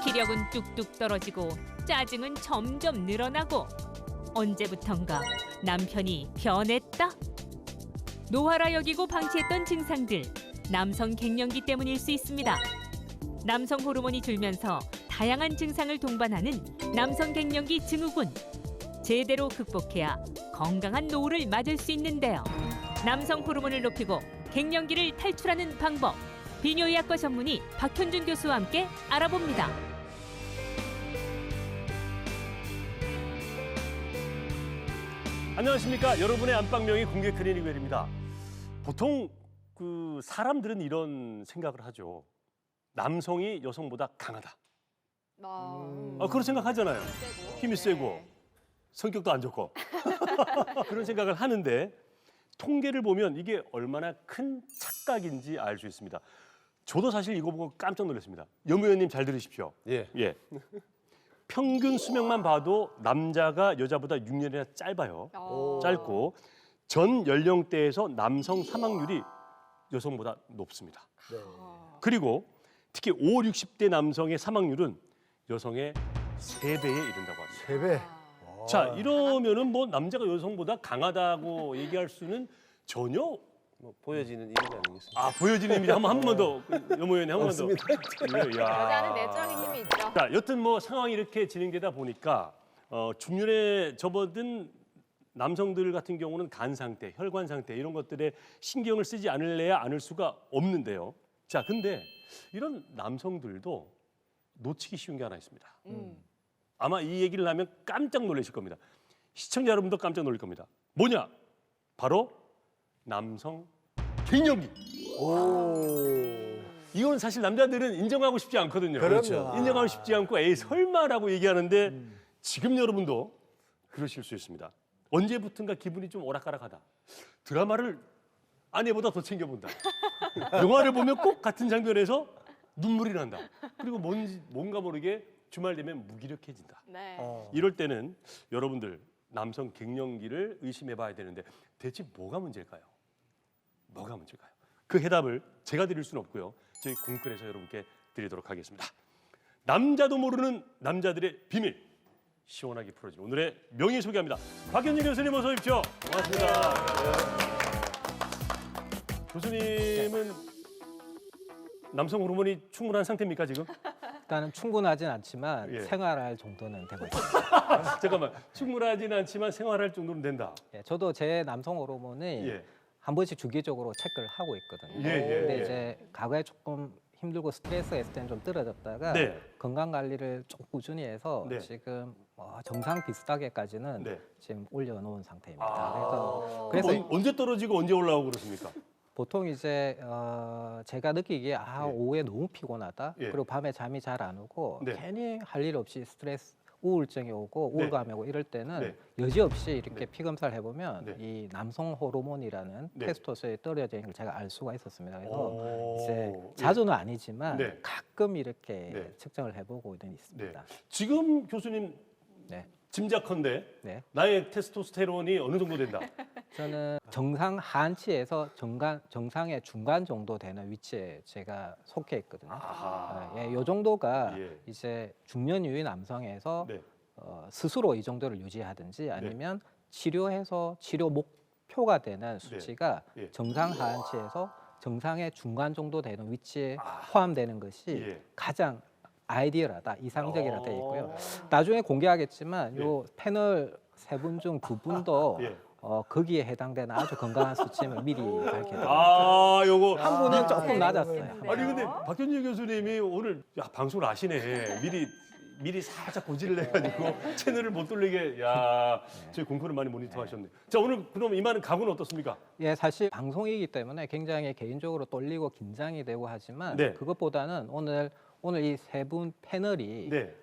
기력은 뚝뚝 떨어지고 짜증은 점점 늘어나고 언제부턴가 남편이 변했다. 노화라 여기고 방치했던 증상들, 남성 갱년기 때문일 수 있습니다. 남성 호르몬이 줄면서 다양한 증상을 동반하는 남성 갱년기 증후군. 제대로 극복해야 건강한 노후를 맞을 수 있는데요. 남성 호르몬을 높이고 갱년기를 탈출하는 방법. 비뇨의학과 전문의 박현준 교수와 함께 알아봅니다. 안녕하십니까. 여러분의 안방명의 공개 클리닉 웰입니다. 보통 사람들은 이런 생각을 하죠. 남성이 여성보다 강하다. 그런 생각하잖아요. 힘이 세고 성격도 안 좋고 그런 생각을 하는데 통계를 보면 이게 얼마나 큰 착각인지 알 수 있습니다. 저도 사실 이거 보고 깜짝 놀랐습니다. 여무 의원님 잘 들으십시오. 예. 평균 수명만 봐도 남자가 여자보다 6년이나 짧아요. 짧고 전 연령대에서 남성 사망률이 여성보다 높습니다. 네. 그리고 특히 5, 60대 남성의 사망률은 여성의 3배에 이른다고 합니다. 3배. 자, 이러면은 뭐 남자가 여성보다 강하다고 얘기할 수는 전혀 보여지는 이미지 아니겠습니까? 보여지는 이미지 한 번 더 여모 의원님 한 번 더. 없습니다. 여자는 내적인 힘이 있죠. 자, 여튼 뭐 상황이 이렇게 진행되다 보니까 중년에 접어든 남성들 같은 경우는 간 상태, 혈관 상태 이런 것들에 신경을 쓰지 않을래야 않을 수가 없는데요. 자, 근데 이런 남성들도 놓치기 쉬운 게 하나 있습니다. 아마 이 얘기를 하면 깜짝 놀라실 겁니다. 시청자 여러분도 깜짝 놀랄 겁니다. 뭐냐? 바로 남성 갱년기. 이건 사실 남자들은 인정하고 싶지 않거든요. 그렇죠. 인정하고 싶지 않고 에이 설마라고 얘기하는데 지금 여러분도 그러실 수 있습니다. 언제부턴가 기분이 좀 오락가락하다. 드라마를 아내보다 더 챙겨본다. 영화를 보면 꼭 같은 장면에서 눈물이 난다. 그리고 뭔가 모르게 주말 되면 무기력해진다. 네. 이럴 때는 여러분들 남성 갱년기를 의심해봐야 되는데 대체 뭐가 문제일까요? 뭐가 문제일까요? 그 해답을 제가 드릴 수는 없고요. 저희 공클에서 여러분께 드리도록 하겠습니다. 남자도 모르는 남자들의 비밀 시원하게 풀어진 오늘의 명의 소개합니다. 박현준 교수님 어서 오십시오. 고맙습니다. 교수님은 남성 호르몬이 충분한 상태입니까 지금? 일단은 충분하진 않지만 예. 생활할 정도는 되고 있습니다. 잠깐만, 충분하지는 않지만 생활할 정도는 된다. 예, 저도 제 남성 호르몬이 예. 한 번씩 주기적으로 체크를 하고 있거든요. 예, 예, 근데 예. 이제 과거에 조금 힘들고 스트레스가 있을 때는 좀 떨어졌다가 네. 건강 관리를 좀 꾸준히 해서 네. 지금 정상 비슷하게까지는 네. 지금 올려놓은 상태입니다. 그럼 그래서 언제 떨어지고 언제 올라오고 그렇습니까? 보통 이제 제가 느끼기에 예. 오후에 너무 피곤하다. 예. 그리고 밤에 잠이 잘 안 오고 네. 괜히 할 일 없이 스트레스, 우울증이 오고 네. 우울감이 오고 이럴 때는 네. 여지없이 이렇게 네. 피 검사를 해보면 네. 이 남성 호르몬이라는 네. 테스토스테론이 떨어져 있는 걸 제가 알 수가 있었습니다. 그래서 오, 이제 예. 자주는 아니지만 네. 가끔 이렇게 네. 측정을 해보고는 있습니다. 지금 교수님 네. 짐작컨대 네. 나의 테스토스테론이 어느 정도 된다? 저는 정상 하한치에서 정상의 중간 정도 되는 위치에 제가 속해 있거든요. 아하. 예, 이 정도가 예. 이제 중년 이후의 남성에서 네. 스스로 이 정도를 유지하든지 아니면 치료해서 치료 목표가 되는 수치가 예. 정상 하한치에서 정상의 중간 정도 되는 위치에 포함되는 것이 예. 가장 아이디얼하다, 이상적이라 되어 있고요. 어. 나중에 공개하겠지만 예. 요 패널 3분 중 2분도 예. 거기에 해당되는 아주 건강한 수치임을 미리 밝혀드립니다. 요거 한 분은 조금 낮았어요. 아니 근데 박현준 교수님이 오늘 방송을 아시네. 미리 살짝 고지를 해가지고 채널을 못 돌리게 저희 공부를 많이 모니터하셨네. 자 오늘 그럼 임하는 각오는 어떻습니까? 예, 사실 방송이기 때문에 굉장히 개인적으로 떨리고 긴장이 되고 하지만 네. 그것보다는 오늘 이 세 분 패널이 네.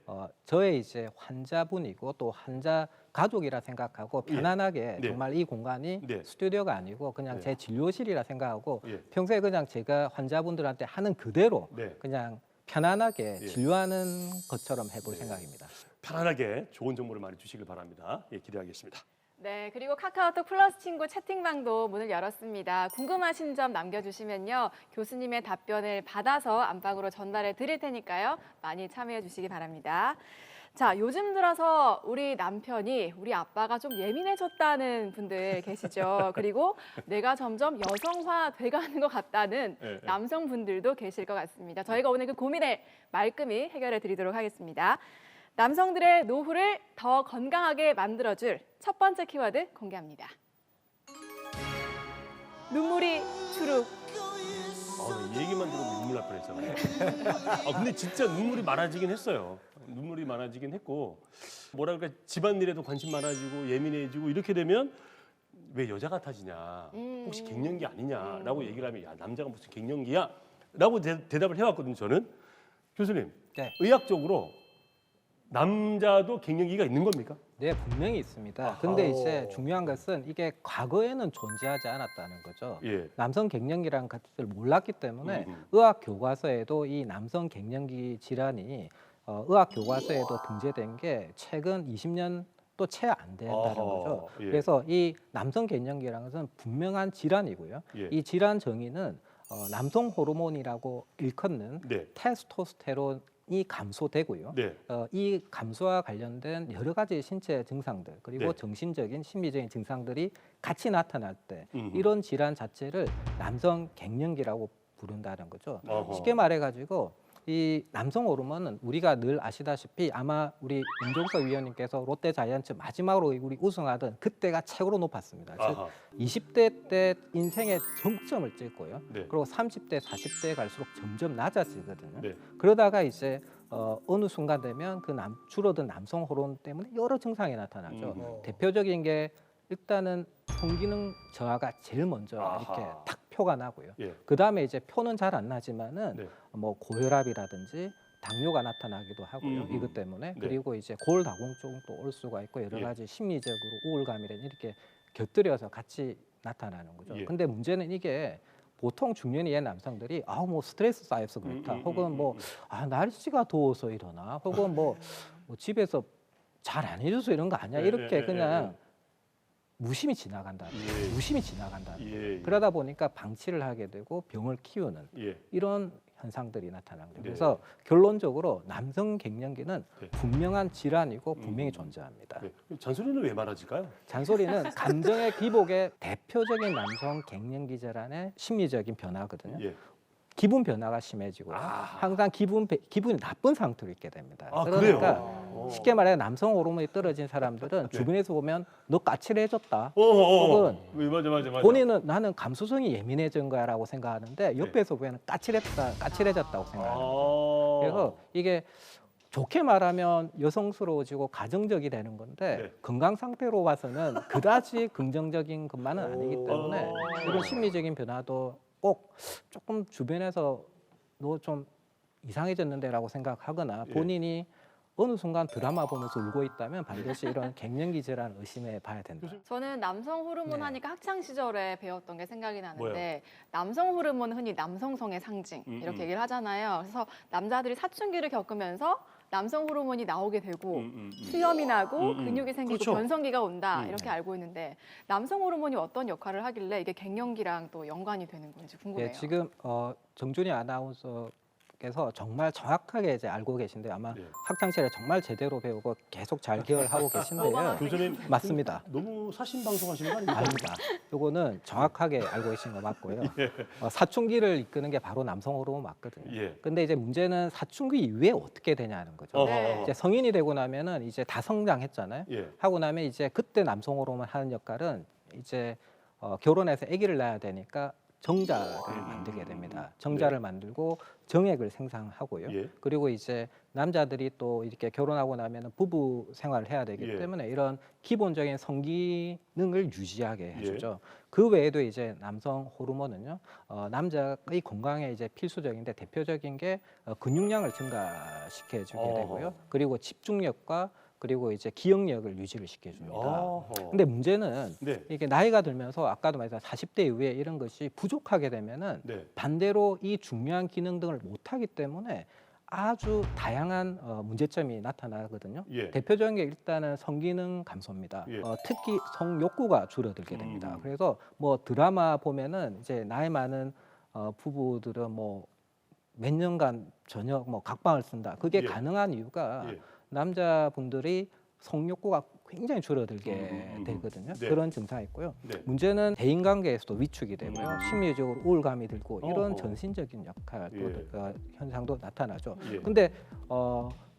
저의 이제 환자분이고 또 환자 가족이라 생각하고 편안하게 네. 정말 이 공간이 네. 스튜디오가 아니고 그냥 네. 제 진료실이라 생각하고 예. 평소에 그냥 제가 환자분들한테 하는 그대로 네. 그냥 편안하게 예. 진료하는 것처럼 해볼 생각입니다. 편안하게 좋은 정보를 많이 주시길 바랍니다. 예, 기대하겠습니다. 네, 그리고 카카오톡 플러스 친구 채팅방도 문을 열었습니다. 궁금하신 점 남겨주시면요. 교수님의 답변을 받아서 안방으로 전달해 드릴 테니까요. 많이 참여해 주시기 바랍니다. 자, 요즘 들어서 우리 남편이 우리 아빠가 좀 예민해졌다는 분들 계시죠. 그리고 내가 점점 여성화 돼가는 것 같다는 네. 남성분들도 계실 것 같습니다. 저희가 오늘 그 고민을 말끔히 해결해 드리도록 하겠습니다. 남성들의 노후를 더 건강하게 만들어줄 첫 번째 키워드 공개합니다. 눈물이 주룩. 이 얘기만 들어도 눈물 날 뻔했잖아요. 근데 진짜 눈물이 많아지긴 했어요. 눈물이 많아지긴 했고 뭐랄까 집안일에도 관심 많아지고 예민해지고 이렇게 되면 왜 여자 같아지냐? 혹시 갱년기 아니냐라고 얘기를 하면 야 남자가 무슨 갱년기야? 라고 대답을 해왔거든요. 저는 교수님 네. 의학적으로 남자도 갱년기가 있는 겁니까? 네, 분명히 있습니다. 근데 이제 중요한 것은 이게 과거에는 존재하지 않았다는 거죠. 예. 남성 갱년기라는 것을 몰랐기 때문에 음. 의학 교과서에도 이 남성 갱년기 질환이 의학 교과서에도 등재된 게 최근 20년도 채 안 된다는 거죠. 예. 그래서 이 남성 갱년기라는 것은 분명한 질환이고요. 예. 이 질환 정의는 남성 호르몬이라고 일컫는 네. 테스토스테론이 감소되고요. 네. 이 감소와 관련된 여러 가지 신체 증상들 그리고 네. 정신적인 심리적인 증상들이 같이 나타날 때 음흠. 이런 질환 자체를 남성 갱년기라고 부른다는 거죠. 어허. 쉽게 말해가지고 이 남성 호르몬은 우리가 늘 아시다시피 아마 우리 임종석 위원님께서 롯데 자이언츠 마지막으로 우리 우승하던 그때가 최고로 높았습니다. 즉 아하. 20대 때 인생의 정점을 찍고요. 네. 그리고 30대, 40대에 갈수록 점점 낮아지거든요. 네. 그러다가 이제 어느 순간 되면 그 줄어든 남성 호르몬 때문에 여러 증상이 나타나죠. 대표적인 게 일단은 성기능 저하가 제일 먼저 아하. 이렇게 탁 표가 나고요. 예. 그 다음에 이제 표는 잘 안 나지만은 네. 뭐 고혈압이라든지 당뇨가 나타나기도 하고요. 음음. 이것 때문에 네. 그리고 이제 골다공증도 올 수가 있고 여러 예. 가지 심리적으로 우울감이라든 이렇게 곁들여서 같이 나타나는 거죠. 예. 근데 문제는 이게 보통 중년의 남성들이 뭐 스트레스 쌓여서 그렇다, 혹은 뭐 날씨가 더워서 이러나, 혹은 뭐 집에서 잘 안 해줘서 이런 거 아니야, 이렇게 그냥 무심히 지나간다. 예. 무심히 지나간다. 예. 그러다 보니까 방치를 하게 되고 병을 키우는 예. 이런 현상들이 나타나는 거예요. 네. 그래서 결론적으로 남성 갱년기는 네. 분명한 질환이고 분명히 존재합니다. 네. 잔소리는 왜 많아질까요? 잔소리는 감정의 기복의 대표적인 남성 갱년기 질환의 심리적인 변화거든요. 예. 기분 변화가 심해지고 항상 기분이 나쁜 상태로 있게 됩니다. 그러니까 그래요? 쉽게 말해 남성 호르몬이 떨어진 사람들은 주변에서 보면 너 까칠해졌다. 혹은 혹은 맞아. 본인은 나는 감수성이 예민해진 거야라고 생각하는데 옆에서 보면 까칠해졌다고 생각하는 거예요. 그래서 이게 좋게 말하면 여성스러워지고 가정적이 되는 건데 네. 건강 상태로 봐서는 그다지 긍정적인 것만은 아니기 때문에 이런 심리적인 변화도 꼭 조금 주변에서 너 좀 이상해졌는데라고 생각하거나 본인이 어느 순간 드라마 보면서 울고 있다면 반드시 이런 갱년기 질환 의심해 봐야 된다. 저는 남성 호르몬 네. 하니까 학창 시절에 배웠던 게 생각이 나는데 뭐요? 남성 호르몬은 흔히 남성성의 상징 이렇게 얘기를 하잖아요. 그래서 남자들이 사춘기를 겪으면서 남성 호르몬이 나오게 되고 수염이 나고 근육이 생기고 그렇죠. 변성기가 온다 이렇게 알고 있는데 남성 호르몬이 어떤 역할을 하길래 이게 갱년기랑 또 연관이 되는 건지 궁금해요. 예, 지금 정준희 아나운서께서 정말 정확하게 이제 알고 계신데 아마 네. 학창 시절에 정말 제대로 배우고 계속 잘 기억하고 계신데요. 교수님 맞습니다. 너무 사신 방송하시는 거 아닙니까? 아닙니다. 요거는 정확하게 알고 계신 거 맞고요. 예. 사춘기를 이끄는 게 바로 남성 호르몬 맞거든요. 예. 근데 이제 문제는 사춘기 이후에 어떻게 되냐는 거죠. 네. 이제 성인이 되고 나면은 이제 다 성장했잖아요. 예. 하고 나면 이제 그때 남성 호르몬 하는 역할은 이제 결혼해서 아기를 낳아야 되니까 정자를 만들게 됩니다. 정자를 만들고 정액을 생산하고요. 예. 그리고 이제 남자들이 또 이렇게 결혼하고 나면 부부 생활을 해야 되기 예. 때문에 이런 기본적인 성기능을 유지하게 해주죠. 그 외에도 이제 남성 호르몬은요, 남자의 건강에 이제 필수적인데 대표적인 게 근육량을 증가시켜 주게 되고요. 그리고 집중력과 그리고 이제 기억력을 유지를 시켜줍니다. 근데 문제는 네. 이게 나이가 들면서 아까도 말했지만 40대 이후에 이런 것이 부족하게 되면은 네. 반대로 이 중요한 기능 등을 못하기 때문에 아주 다양한 문제점이 나타나거든요. 예. 대표적인 게 일단은 성기능 감소입니다. 예. 특히 성욕구가 줄어들게 됩니다. 음. 그래서 뭐 드라마 보면은 이제 나이 많은 부부들은 뭐 몇 년간 전혀 뭐 각방을 쓴다. 그게 예. 가능한 이유가 예. 남자분들이 성욕구가 굉장히 줄어들게 음. 되거든요. 네. 그런 증상이 있고요. 네. 문제는 대인관계에서도 위축이 되고요. 심리적으로 우울감이 들고 이런 어허. 전신적인 역할 또 예. 현상도 나타나죠. 예. 근데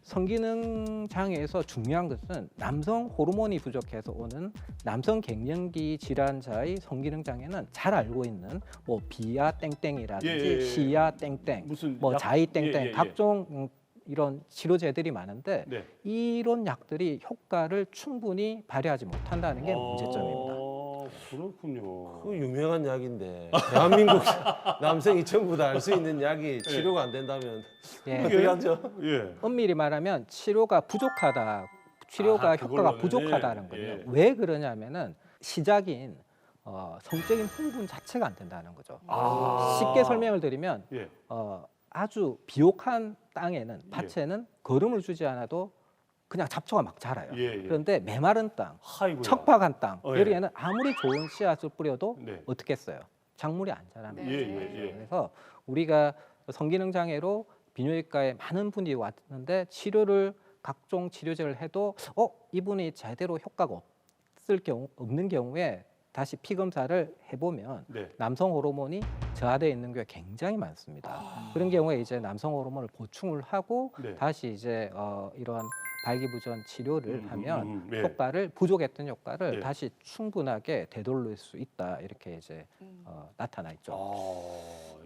성기능 장애에서 중요한 것은 남성 호르몬이 부족해서 오는 남성 갱년기 질환자의 성기능 장애는 잘 알고 있는 뭐 비아 땡땡이라든지 예, 예, 예. 시아 땡땡, 무슨 뭐 약- 자이 땡땡 예, 예, 예. 각종 이런 치료제들이 많은데 네. 이런 약들이 효과를 충분히 발휘하지 못한다는 게 문제점입니다. 그렇군요. 그 유명한 약인데 대한민국 남성이 전부 다 알 수 있는 약이 치료가 안 된다면 예. 어떻게 하죠? 예. 엄밀히 말하면 치료가 부족하다, 치료가 아, 효과가 그걸로는, 부족하다는 예, 거예요. 예. 왜 그러냐면은 시작인 성적인 흥분 자체가 안 된다는 거죠. 쉽게 설명을 드리면 예. 아주 비옥한 땅에는 밭에는 거름을 주지 않아도 그냥 잡초가 막 자라요. 예, 예. 그런데 메마른 땅, 하이고야. 척박한 땅 예. 여기에는 아무리 좋은 씨앗을 뿌려도 네. 어떻게 했어요? 작물이 안 자라는 네. 거죠. 예, 예, 예. 그래서 우리가 성기능 장애로 비뇨기과에 많은 분이 왔는데 치료를 각종 치료제를 해도 이분이 제대로 효과가 없는 경우에 다시 피 검사를 해보면 네. 남성 호르몬이 저하되어 있는 게 굉장히 많습니다. 그런 경우에 이제 남성 호르몬을 보충을 하고 네. 다시 이제 이런 발기부전 치료를 하면 네. 효과를 부족했던 효과를 네. 다시 충분하게 되돌릴 수 있다 이렇게 이제 나타나 있죠.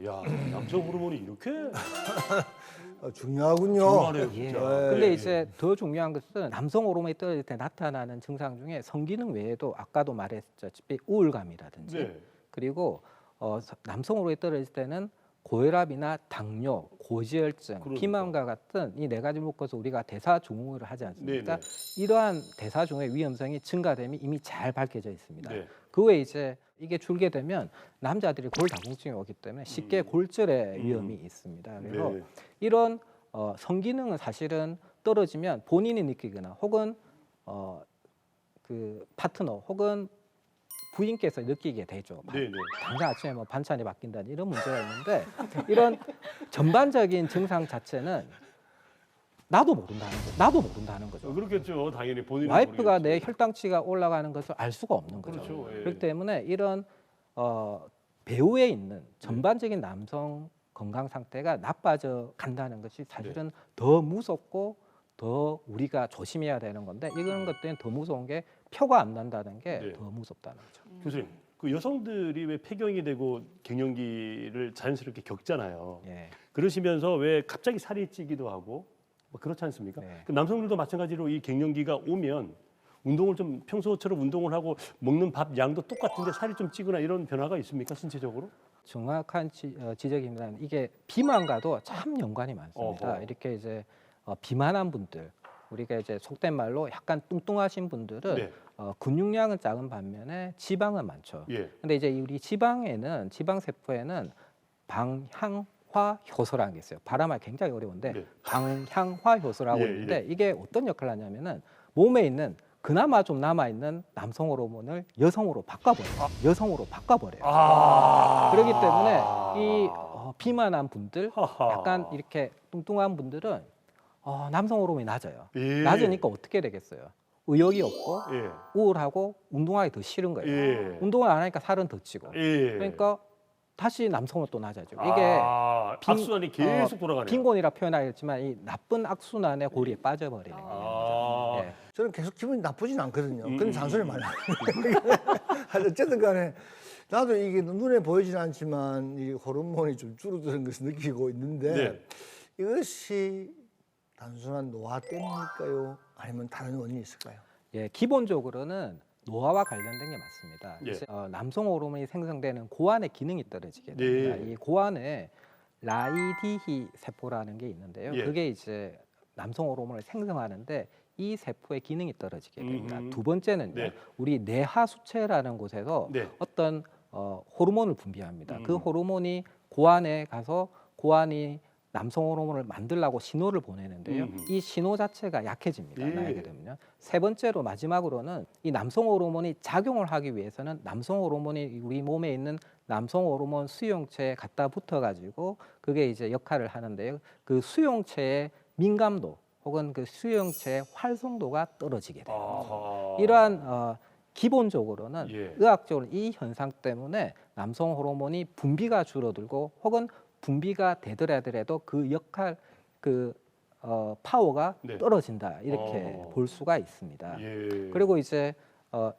야, 남성 호르몬이 이렇게 중요하군요. 중요하네요, 예. 진짜. 근데 예, 이제 더 중요한 것은 남성 호르몬이 떨어질 때 나타나는 증상 중에 성기능 외에도 아까도 말했다시피 우울감이라든지 네. 그리고 남성 호르몬이 떨어질 때는 고혈압이나 당뇨, 고지혈증, 그러니까. 비만과 같은 이 네 가지 묶어서 우리가 대사증후를 하지 않습니까? 네, 이러한 대사증후의 위험성이 증가됨이 이미 잘 밝혀져 있습니다. 네. 그 외에 이제 이게 줄게 되면 남자들이 골다공증이 오기 때문에 쉽게 골절의 위험이 있습니다. 그래서 네. 이런 성기능은 사실은 떨어지면 본인이 느끼거나 혹은 그 파트너 혹은 부인께서 느끼게 되죠. 네, 네. 당장 아침에 뭐 반찬이 바뀐다는 이런 문제가 있는데 이런 전반적인 증상 자체는 나도 모른다는 거죠. 그렇겠죠. 당연히 본인은 와이프가 내 모르겠지. 혈당치가 올라가는 것을 알 수가 없는 거죠. 그렇죠. 예. 그렇기 때문에 이런 배후에 있는 전반적인 남성 건강 상태가 나빠져 간다는 것이 사실은 더 무섭고 더 우리가 조심해야 되는 건데 이런 것들은 더 무서운 게 표가 안 난다는 게 네. 더 무섭다는 거죠. 교수님, 그 여성들이 왜 폐경이 되고 갱년기를 자연스럽게 겪잖아요. 예. 그러시면서 왜 갑자기 살이 찌기도 하고 뭐 그렇지 않습니까? 네. 그 남성들도 마찬가지로 이 갱년기가 오면 운동을 좀 평소처럼 운동을 하고 먹는 밥 양도 똑같은데 살이 좀 찌거나 이런 변화가 있습니까 신체적으로? 정확한 지적입니다. 이게 비만과도 참 연관이 많습니다. 어허. 이렇게 이제 비만한 분들, 우리가 이제 속된 말로 약간 뚱뚱하신 분들은 네. 근육량은 작은 반면에 지방은 많죠. 예. 근데 이제 우리 지방에는 지방 세포에는 방향화 효소라는 게 있어요. 발음하기 굉장히 어려운데 네. 방향화 효소라고 예, 있는데 이게 어떤 역할을 하냐면은 몸에 있는 그나마 좀 남아 있는 남성 호르몬을 여성으로 바꿔버려요. 여성으로 바꿔버려요. 그렇기 때문에 이 비만한 분들, 하하. 약간 이렇게 뚱뚱한 분들은 남성 호르몬이 낮아요. 예. 낮으니까 어떻게 되겠어요? 의욕이 없고 예. 우울하고 운동하기 더 싫은 거예요. 예. 운동을 안 하니까 살은 더 찌고. 예. 그러니까 다시 남성으로 또 낮아져. 이게 악순환이 계속 돌아가네요. 빈곤이라 표현하겠지만 이 나쁜 악순환의 고리에 빠져버리는 거예요. 아. 예. 저는 계속 기분이 나쁘진 않거든요. 근데 음. 잔소리 많이 하거든요. 어쨌든 간에 나도 이게 눈에 보이진 않지만 이 호르몬이 좀 줄어드는 것을 느끼고 있는데 네. 이것이 단순한 노화 때문일까요? 아니면 다른 원인이 있을까요? 예, 기본적으로는 노화와 관련된 게 맞습니다. 예. 이제, 남성 호르몬이 생성되는 고환의 기능이 떨어지게 됩니다. 네. 이 고환에 라이디히 세포라는 게 있는데요. 예. 그게 이제 남성 호르몬을 생성하는데 이 세포의 기능이 떨어지게 됩니다. 음흠. 두 번째는요, 네. 우리 뇌하 수체라는 곳에서 네. 어떤 호르몬을 분비합니다. 그 음. 호르몬이 고환에 가서 고환이 남성 호르몬을 만들라고 신호를 보내는데요. 이 신호 자체가 약해집니다. 예. 나이가 되면요. 세 번째로 마지막으로는 이 남성 호르몬이 작용을 하기 위해서는 남성 호르몬이 우리 몸에 있는 남성 호르몬 수용체에 갖다 붙어 가지고 그게 이제 역할을 하는데요. 그 수용체의 민감도 혹은 그 수용체의 활성도가 떨어지게 돼요. 아하. 이러한 기본적으로는 예. 의학적으로 이 현상 때문에 남성 호르몬이 분비가 줄어들고 혹은 분비가 되더라도 그 역할 파워가 네. 떨어진다 이렇게 볼 수가 있습니다. 예. 그리고 이제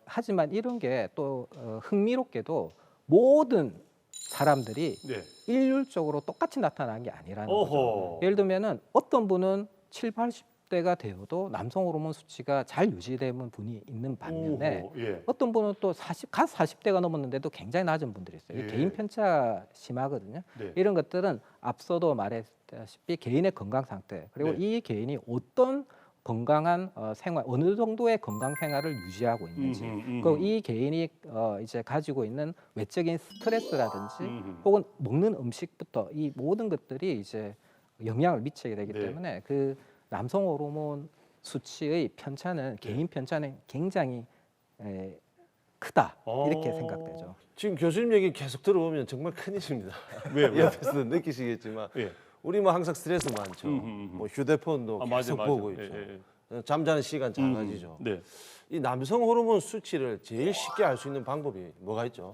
하지만 이런 게 또 흥미롭게도 모든 사람들이 네. 일률적으로 똑같이 나타나는 게 아니라는 거죠. 어허. 예를 들면은 어떤 분은 7, 80대가 되어도 남성 호르몬 수치가 잘 유지되는 분이 있는 반면에 오호. 예. 어떤 분은 또 40대가 넘었는데도 굉장히 낮은 분들이 있어요. 이게 예. 개인 편차가 심하거든요. 네. 이런 것들은 앞서도 말했다시피 개인의 건강 상태 그리고 네. 이 개인이 어떤 건강한 생활 어느 정도의 건강 생활을 유지하고 있는지 그리고 이 개인이 이제 가지고 있는 외적인 스트레스라든지 혹은 먹는 음식부터 이 모든 것들이 이제 영향을 미치게 되기 네. 때문에 그 남성 호르몬 수치의 편차는 개인 편차는 굉장히 크다 이렇게 생각되죠. 지금 교수님 얘기 계속 들어보면 정말 큰일입니다. 왜? 옆에서 느끼시겠지만 예. 우리 뭐 항상 스트레스 많죠. 뭐 휴대폰도 아, 맞아, 계속 맞아. 보고 예, 있죠. 예. 잠자는 시간 작아지죠. 네. 이 남성 호르몬 수치를 제일 쉽게 알 수 있는 방법이 뭐가 있죠?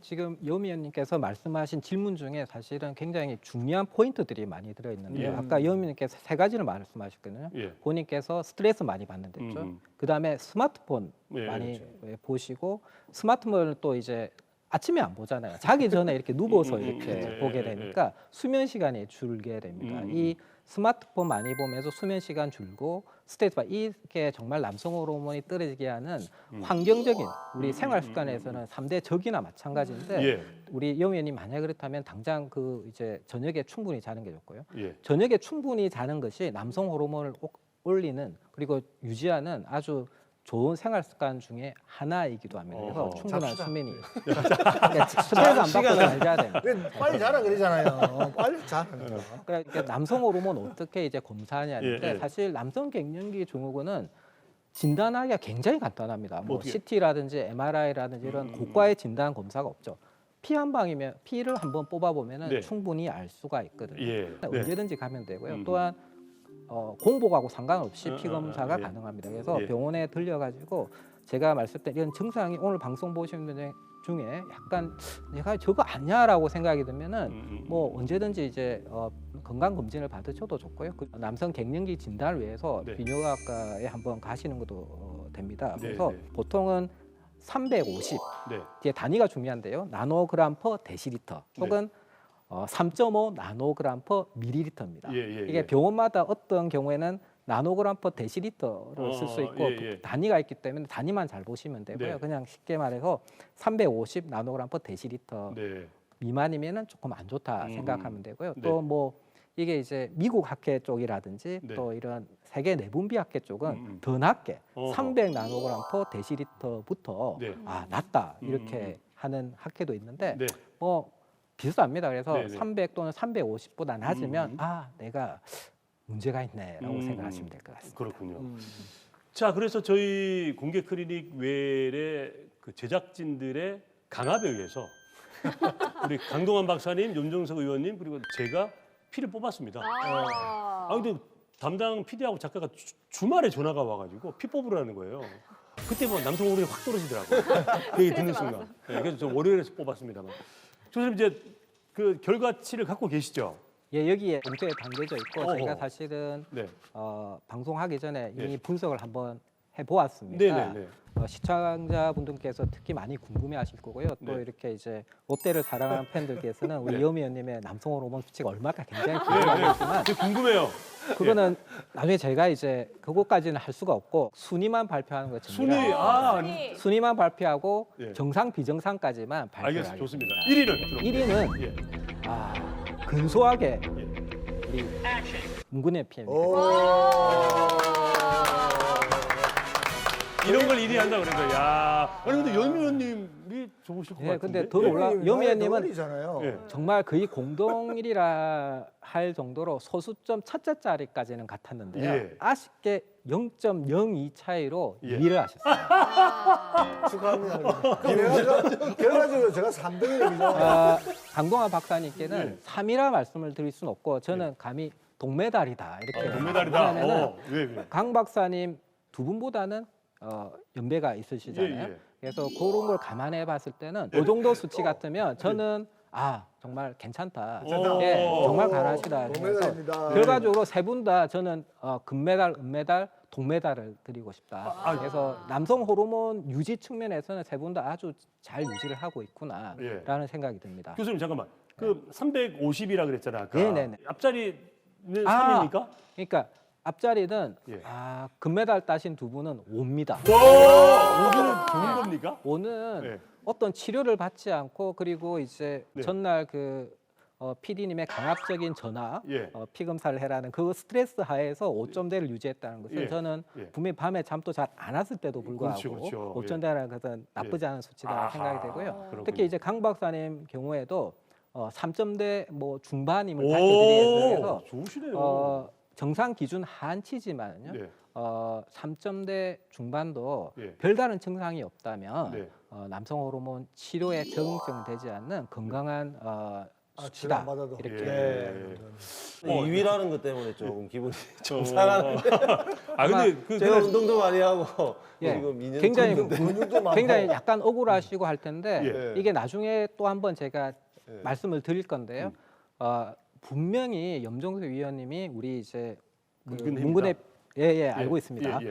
지금 여미원님께서 말씀하신 질문 중에 사실은 굉장히 중요한 포인트들이 많이 들어있는데요. 예. 아까 여미님께서 세 가지를 말씀하셨거든요. 예. 본인께서 스트레스 많이 받는 데 있죠. 그다음에 스마트폰 예, 많이 보시고 스마트폰을 또 이제 아침에 안 보잖아요. 자기 전에 이렇게 누워서 이렇게 보게 되니까 수면 시간이 줄게 됩니다. 이 스마트폰 많이 보면서 수면 시간 줄고 스트레스 이게 정말 남성 호르몬이 떨어지게 하는 환경적인 우리 생활 습관에서는 3대 적이나 마찬가지인데 예. 우리 영 의원님 만약 그렇다면 당장 그 이제 저녁에 충분히 자는 게 좋고요. 예. 저녁에 충분히 자는 것이 남성 호르몬을 올리는 그리고 유지하는 아주 좋은 생활 습관 중에 하나이기도 합니다. 그래서 어허. 충분한 수면이 그러니까 스트레스 안 받고 잘 자야 됩니다. 왜 빨리 자라 그러잖아요. 빨리 자라니까. 그러니까 남성 호르몬 어떻게 이제 검사하냐는데 예, 예. 사실 남성 갱년기 증후군은 진단하기가 굉장히 간단합니다. 뭐 어떻게? CT라든지 MRI라든지 이런 고가의 진단 검사가 없죠. 피 한 방이면 피를 한번 뽑아보면은 네. 충분히 알 수가 있거든요. 예. 네. 언제든지 가면 되고요. 또한 공복하고 상관없이 피 어, 검사가 예. 가능합니다. 그래서 예. 병원에 들려가지고 제가 말씀드린 이런 증상이 오늘 방송 보시는 분 중에 약간 내가 저거 아니야라고 생각이 들면은 뭐 언제든지 이제 건강 검진을 받으셔도 좋고요. 그 남성 갱년기 진단을 위해서 네. 비뇨기과에 한번 가시는 것도 됩니다. 네, 그래서 네. 보통은 350 네. 뒤에 단위가 중요한데요. 나노그램 퍼 데시리터 혹은 3.5 나노그램 퍼 밀리리터입니다. 예, 이게 병원마다 어떤 경우에는 나노그램 퍼 데시리터를 쓸 수 있고 예. 단위가 있기 때문에 단위만 잘 보시면 되고요. 네. 그냥 쉽게 말해서 350 나노그램 퍼 데시리터 네. 미만이면은 조금 안 좋다 생각하면 되고요. 네. 또 뭐 이게 이제 미국 학회 쪽이라든지 네. 또 이런 세계 내분비 학회 쪽은 음. 더 낮게 어허. 300 나노그램 퍼 데시리터부터 네. 낮다 이렇게 하는 학회도 있는데 네. 뭐 비슷합니다. 그래서 네네. 300 또는 350보다 낮으면 내가 문제가 있네라고 생각하시면 될 것 같습니다. 그렇군요. 자, 그래서 저희 공개 클리닉 외에 그 제작진들의 강압에 의해서 우리 강동원 박사님, 윤정석 의원님 그리고 제가 피를 뽑았습니다. 근데 담당 PD하고 작가가 주말에 전화가 와가지고 피 뽑으라는 거예요. 그때 뭐 남성 호르몬이 확 떨어지더라고요. 그 얘기 듣는 순간. 네, 그래서 저 월요일에 뽑았습니다만. 교수님 이제 그 결과치를 갖고 계시죠? 예, 여기에 봉투에 담겨져 있고 어허. 제가 사실은 네. 방송하기 전에 이미 네. 분석을 한번 해보았습니다. 네네네. 시청자분들께서 특히 많이 궁금해하실 거고요. 또 네. 이렇게 이제 롯데를 사랑하는 팬들께서는 우리 네. 여미 의원님의 남성 호르몬 수치가 얼마나 굉장히 궁금하겠지만 되게 궁금해요. 그거는 나중에 제가 이제 그것까지는 할 수가 없고 순위만 발표하는 것 순위, 전이라 순위만 발표하고 예. 정상 비정상까지만 발표를 알겠습니다. 좋습니다. 하겠습니다. 1위는 1위는 예. 근소하게 예. 우리 문근혜 PM입니다. 오. 이런 걸 일이 한다 그래서 야. 아니 근데 연 위원님이 좋으실 것 예, 같은데. 근데 더 놀라 여미애님은 잖아요. 예. 정말 거의 공동일이라 할 정도로 소수점 첫째 자리까지는 같았는데요. 예. 아쉽게 0.02 차이로 예. 2위를 하셨어요. 축하합니다. 그래가지고 제가 3등이죠. 강동원 박사님께는 예. 3위라 말씀을 드릴 수는 없고 저는 감히 동메달이다 이렇게. 동메달이다. 왜냐하면은 왜? 강 박사님 두 분보다는 연배가 있으시잖아요. 예, 예. 그래서 그런 걸 감안해 봤을 때는 이 정도 수치 같으면 저는 정말 괜찮다. 괜찮다. 예, 오. 정말 잘하시다. 그래서 동메달입니다. 결과적으로 세 분 다 저는 금메달, 은메달, 동메달을 드리고 싶다. 그래서 남성 호르몬 유지 측면에서는 세 분 다 아주 잘 유지를 하고 있구나라는 생각이 듭니다. 교수님 잠깐만. 그 350이라 그랬잖아. 아까. 네네네. 앞자리는 아. 3입니까? 그러니까 앞자리는 예. 금메달 따신 두 분은 5입니다. 와, 오기는 좋은 겁니까? 5는 네. 어떤 치료를 받지 않고 그리고 이제 네. 전날 PD님의 강압적인 전화, 예. 피검사를 해라는 그 스트레스 하에서 5점대를 유지했다는 것은 예. 저는 예. 분명히 밤에 잠도 잘 안 왔을 때도 불구하고 그렇죠. 5점대라는 것은 나쁘지 않은 수치다 아하. 생각이 되고요. 그렇군요. 특히 이제 강 박사님 경우에도 3점대 뭐 중반임을 오, 밝혀드리면서 좋으시네요. 정상 기준 한치지만요. 네. 3점대 중반도 예. 별다른 증상이 없다면 네. 남성 호르몬 치료에 적응되지 않는 건강한 치료 수치다 안 받아도. 이렇게 예. 2위라는 것 때문에 조금 기분이 좀 어. 상하는데. 근데 그 제가 운동도 많이 하고 예, 지금 2년 굉장히 근육도 많고. 굉장히 약간 억울하시고 할 텐데 예. 이게 나중에 또 한번 제가 예. 말씀을 드릴 건데요. 분명히 염정수 위원님이 우리 이제 문근혜입니다. 문근혜 알고 있습니다. 예.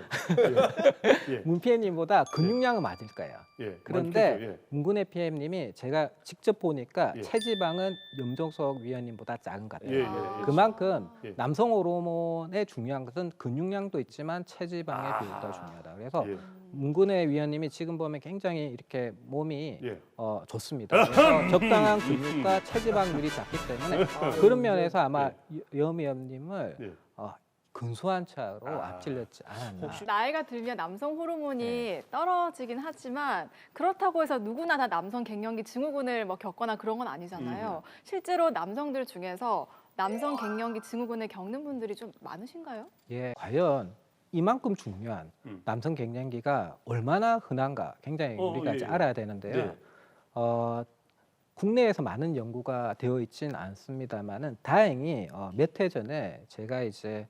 예. 문PM님보다 근육량은 맞을 거예요. 예. 그런데 많겠죠. 예. 문근혜 PM님이 제가 직접 보니까 예. 체지방은 염정석 위원님보다 작은 것 같아요. 예, 예. 그만큼 예. 남성 호르몬의 중요한 것은 근육량도 있지만 체지방의 비율도 중요하다. 그래서 예. 문근혜 위원님이 지금 보면 굉장히 이렇게 몸이 예. 좋습니다. 그래서 적당한 근육과 체지방률이 작기 때문에 그런 면에서 아마 염 위원님을 예. 근소한 차로 앞질렀지 않았나. 나이가 들면 남성 호르몬이 떨어지긴 하지만 그렇다고 해서 누구나 다 남성 갱년기 증후군을 뭐 겪거나 그런 건 아니잖아요. 실제로 남성들 중에서 남성 갱년기 증후군을 겪는 분들이 좀 많으신가요? 예, 과연 이만큼 중요한 음. 남성 갱년기가 얼마나 흔한가 굉장히 우리가 이제 예. 알아야 되는데요. 네. 국내에서 많은 연구가 되어 있지는 않습니다만은 다행히 몇 해 전에 제가 이제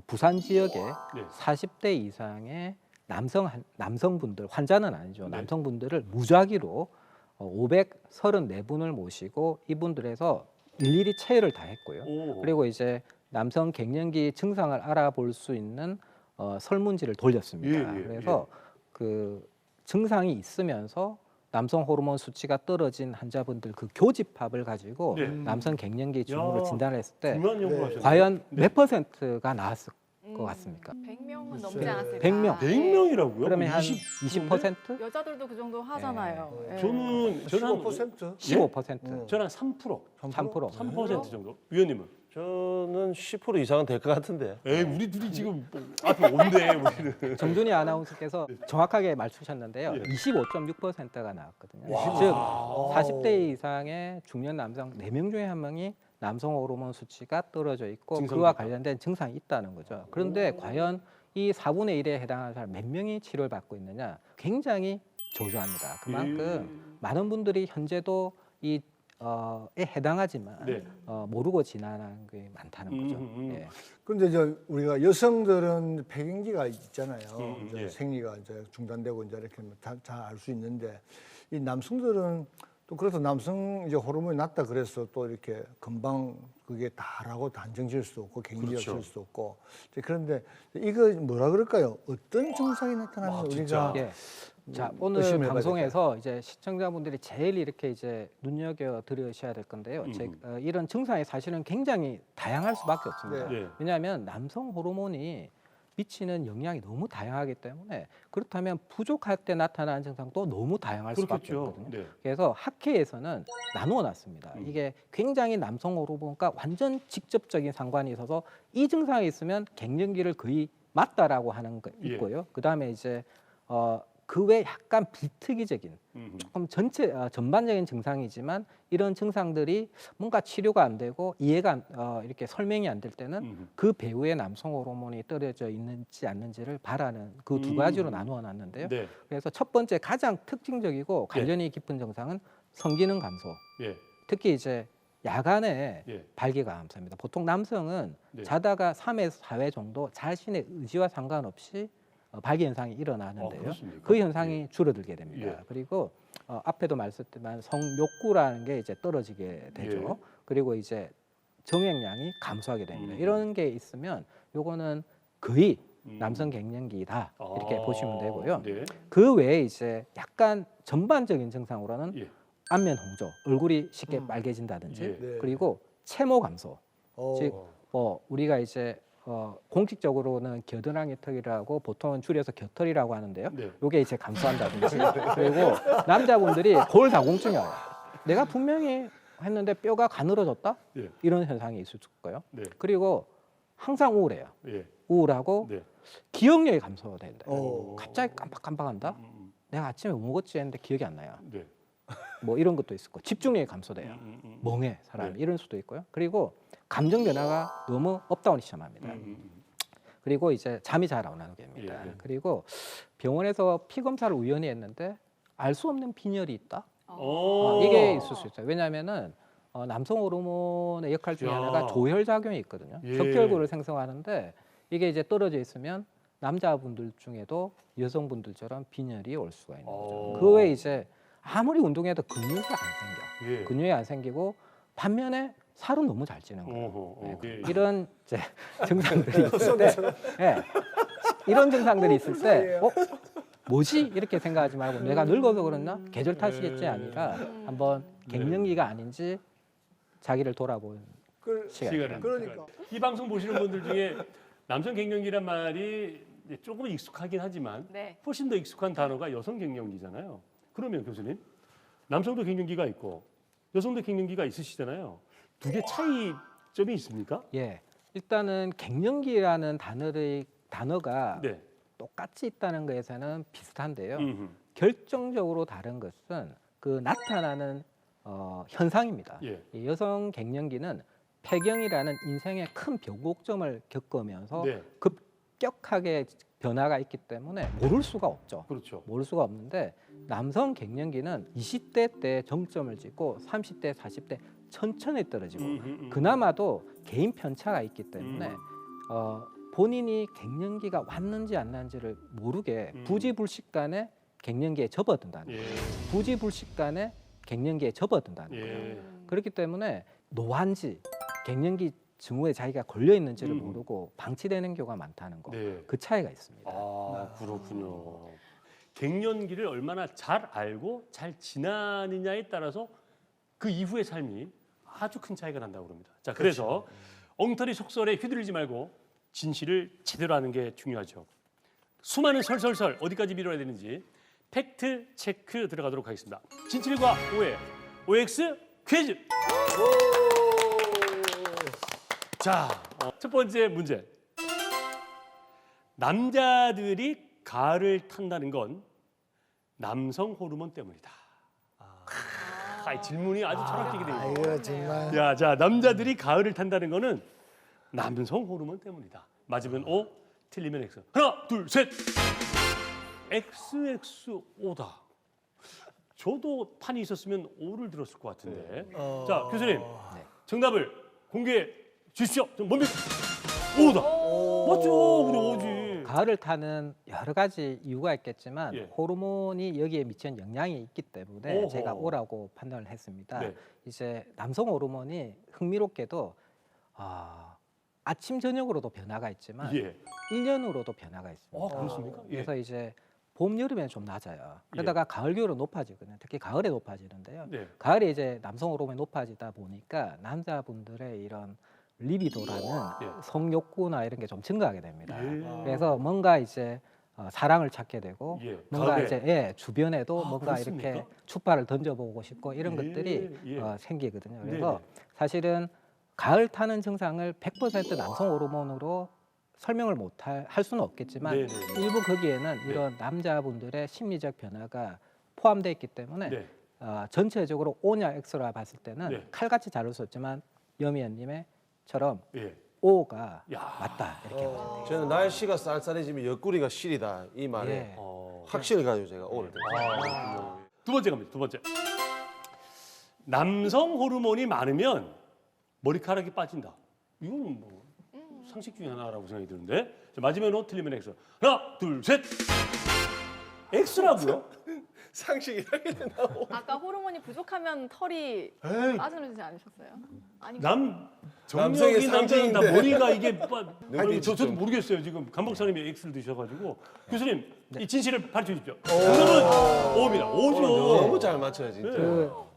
부산 지역에 네. 40대 이상의 남성분들 환자는 아니죠. 네. 남성분들을 무작위로 534분을 모시고 이분들에서 일일이 체열을 다 했고요. 오. 그리고 이제 남성 갱년기 증상을 알아볼 수 있는 설문지를 돌렸습니다. 예, 예, 그래서 그 증상이 있으면서 남성 호르몬 수치가 떨어진 환자분들 그 교집합을 가지고 네. 남성 갱년기 증후를 야, 진단을 했을 때 중요한 연구 네. 하셨네요. 과연 네. 몇 퍼센트가 나왔을 것 같습니까? 100명은 글쎄. 넘지 않았을까. 100명. 100명이라고요? 그러면 한 20%? 20%? 여자들도 그 정도 하잖아요. 예. 저는 15%? 15%? 저는 한 3%. 3%. 3% 정도. 위원님은? 저는 10% 이상은 될 것 같은데. 에이, 우리 둘이 지금 앞에 온대 우리는. 정준희 아나운서께서 정확하게 맞추셨는데요. 예. 25.6%가 나왔거든요. 즉 40대 이상의 중년 남성 4명 중에 1명이 남성 호르몬 수치가 떨어져 있고 증상이 그와 있다. 관련된 증상이 있다는 거죠. 그런데 과연 이 4분의 1에 해당하는 사람 몇 명이 치료를 받고 있느냐? 굉장히 저조합니다. 그만큼 많은 분들이 현재도 에 해당하지만 네. 모르고 지나는 게 많다는 거죠. 예. 근데 우리가 여성들은 폐경기가 있잖아요. 예. 생리가 이제 중단되고 이제 이렇게 잘 알 수 있는데 이 남성들은 또 그래서 남성 이제 호르몬이 낮다 그래서 또 이렇게 금방 그게 다라고 단정 지을 수 없고 갱기가 그렇죠. 질 수 없고 이제 그런데 이거 뭐라 그럴까요? 어떤 증상이 나타나면 진짜. 우리가 예. 자, 오늘 의심해봐야 방송에서 이제 시청자분들이 제일 이렇게 이제 눈여겨 들으셔야 될 건데요. 이런 증상이 사실은 굉장히 다양할 수밖에 없습니다. 네. 왜냐하면 남성 호르몬이 미치는 영향이 너무 다양하기 때문에 그렇다면 부족할 때 나타나는 증상도 너무 다양할 수밖에 그렇겠죠. 없거든요. 네. 그래서 학회에서는 나누어 놨습니다. 이게 굉장히 남성 호르몬과 완전 직접적인 상관이 있어서 이 증상이 있으면 갱년기를 거의 맞다라고 하는 거 예. 있고요. 그다음에 이제 그 외 약간 비특이적인 음. 조금 전반적인 증상이지만 이런 증상들이 뭔가 치료가 안 되고 이해가 이렇게 설명이 안 될 때는 그 배후에 남성 호르몬이 떨어져 있는지 않는지를 바라는 그 두 가지로 나누어 놨는데요. 네. 그래서 첫 번째 가장 특징적이고 관련이 깊은 증상은 성기능 감소. 예. 특히 이제 야간에 예. 발기가 감소합니다. 보통 남성은 네. 자다가 3에서 4회 정도 자신의 의지와 상관없이 발기 현상이 일어나는데요. 그렇습니까? 그 현상이 줄어들게 됩니다. 예. 그리고 앞에도 말씀드렸지만 성욕구라는 게 이제 떨어지게 되죠. 예. 그리고 이제 정액량이 감소하게 됩니다. 음. 이런 게 있으면 요거는 거의 남성 갱년기다 이렇게 아, 보시면 되고요. 네. 그 외에 이제 약간 전반적인 증상으로는 예. 안면 홍조, 얼굴이 쉽게 빨개진다든지 예. 네. 그리고 체모 감소. 어. 즉 우리가 이제 공식적으로는 겨드랑이 턱이라고 보통은 줄여서 겨털이라고 하는데요. 네. 요게 이제 감소한다든지 그리고 남자분들이 골다공증이 와요. 내가 분명히 했는데 뼈가 가늘어졌다? 예. 이런 현상이 있을 거예요. 네. 그리고 항상 우울해요. 예. 우울하고 네. 기억력이 감소된다. 어. 갑자기 깜빡깜빡한다? 내가 아침에 뭐 먹었지 했는데 기억이 안 나요. 네. 뭐 이런 것도 있을 거고 집중력이 감소돼요. 멍해 사람이 이런 수도 있고요. 그리고 감정 변화가 너무 업다운이 심합니다. 그리고 이제 잠이 잘 안 오게 됩니다. 예. 그리고 병원에서 피 검사를 우연히 했는데 알 수 없는 빈혈이 있다. 오. 이게 있을 수 있어요. 왜냐하면은 남성 호르몬의 역할 중에 야. 하나가 조혈 작용이 있거든요. 예. 적혈구를 생성하는데 이게 이제 떨어져 있으면 남자분들 중에도 여성분들처럼 빈혈이 올 수가 있는 거죠. 그 외에 이제 아무리 운동해도 근육이 안 생겨. 예. 근육이 안 생기고 반면에 살은 너무 잘 찌는 거예요. 어허, 예. 이런 이제 증상들이 있을 때, 예, 이런 증상들이 있을 때, 뭐지? 이렇게 생각하지 말고 내가 늙어서 그랬나? 계절 탓이겠지 아니라 한번 갱년기가 아닌지 자기를 돌아보는 시간. 그러니까. 이 방송 보시는 분들 중에 남성 갱년기란 말이 이제 조금 익숙하긴 하지만 네. 훨씬 더 익숙한 단어가 여성 갱년기잖아요. 그러면 교수님, 남성도 갱년기가 있고 여성도 갱년기가 있으시잖아요. 두 개 차이점이 있습니까? 예, 일단은 갱년기라는 단어가 네. 똑같이 있다는 것에서는 비슷한데요. 음흠. 결정적으로 다른 것은 그 나타나는 현상입니다. 예. 이 여성 갱년기는 폐경이라는 인생의 큰 변곡점을 겪으면서 네. 급격하게 변화가 있기 때문에 모를 수가 없죠. 그렇죠. 모를 수가 없는데 남성 갱년기는 20대 때 정점을 찍고 30대, 40대 천천히 떨어지고 그나마도 개인 편차가 있기 때문에 본인이 갱년기가 왔는지 안 왔는지를 모르게 부지불식간에 갱년기에 접어든다는 거예요. 예. 부지불식간에 갱년기에 접어든다는 거예요. 예. 그렇기 때문에 노화인지 갱년기 증후에 자기가 걸려 있는지를 모르고 방치되는 경우가 많다는 거. 네. 그 차이가 있습니다. 아, 그렇군요. 갱년기를 얼마나 잘 알고 잘 지나느냐에 따라서 그 이후의 삶이 아주 큰 차이가 난다고 합니다. 자, 그래서 엉터리 속설에 휘둘리지 말고 진실을 제대로 아는 게 중요하죠. 수많은 설설설 어디까지 밀어야 되는지 팩트 체크 들어가도록 하겠습니다. 진실과 오해, OX 퀴즈. 자, 첫 번째 문제. 남자들이 가을을 탄다는 건 남성 호르몬 때문이다. 질문이 아주 철학적이 되어 있네요. 이거 정말. 야, 자, 남자들이 가을을 탄다는 거는 남성 호르몬 때문이다. 맞으면 O, 틀리면 X. 하나, 둘, 셋. XXO다. 저도 판이 있었으면 O를 들었을 것 같은데. 자, 교수님, 정답을 공개해 주십시오. 뭡니까? O다. 맞죠? 우리 O지. 가을을 타는 여러 가지 이유가 있겠지만 예. 호르몬이 여기에 미치는 영향이 있기 때문에 오호. 제가 O라고 판단을 했습니다. 네. 이제 남성 호르몬이 흥미롭게도 아침 저녁으로도 변화가 있지만 예. 1년으로도 변화가 있습니다. 그렇습니까? 예. 그래서 이제 봄 여름에는 좀 낮아요. 그러다가 가을 겨울은 높아지거든요. 특히 가을에 높아지는데요. 네. 가을에 이제 남성 호르몬이 높아지다 보니까 남자분들의 이런 리비도라는 성욕구나 이런 게 좀 증가하게 됩니다. 예. 그래서 뭔가 이제 사랑을 찾게 되고 예. 뭔가 가을에. 이제 주변에도 아, 뭔가 그렇습니까? 이렇게 추파를 던져보고 싶고 이런 예, 것들이 예. 생기거든요. 그래서 네네. 사실은 가을 타는 증상을 100% 남성 호르몬으로 설명을 할 수는 없겠지만 네, 네, 네. 일부 거기에는 이런 남자분들의 심리적 변화가 포함되어 있기 때문에 네. 전체적으로 O냐 X라 봤을 때는 네. 칼같이 다룰 수 없지만 여미연님의처럼 예. O가 야. 맞다 이렇게 보시면 되겠습니다. 저는 날씨가 쌀쌀해지면 옆구리가 시리다 이 말에 예. 확신을 가지고 제가 오늘 두 번째 갑니다. 두 번째. 남성 호르몬이 많으면 머리카락이 빠진다. 이거는 뭐 상식 중에 하나라고 생각이 드는데. 자, 맞으면 O, 틀리면 X. 하나, 둘, 셋. X라고요? 상식이 하게 된다고. 아까 호르몬이 부족하면 털이 빠지지 않으셨어요? 아니, 남성의 정력이 남자는 다 상징인데. 머리가 이게 아니, 저도 모르겠어요. 지금 감 박사님이 X를 드셔가지고 교수님 네. 이 진실을 밝혀 주십시오. 정답은 O입니다. O죠. 너무 잘 맞춰요 진짜.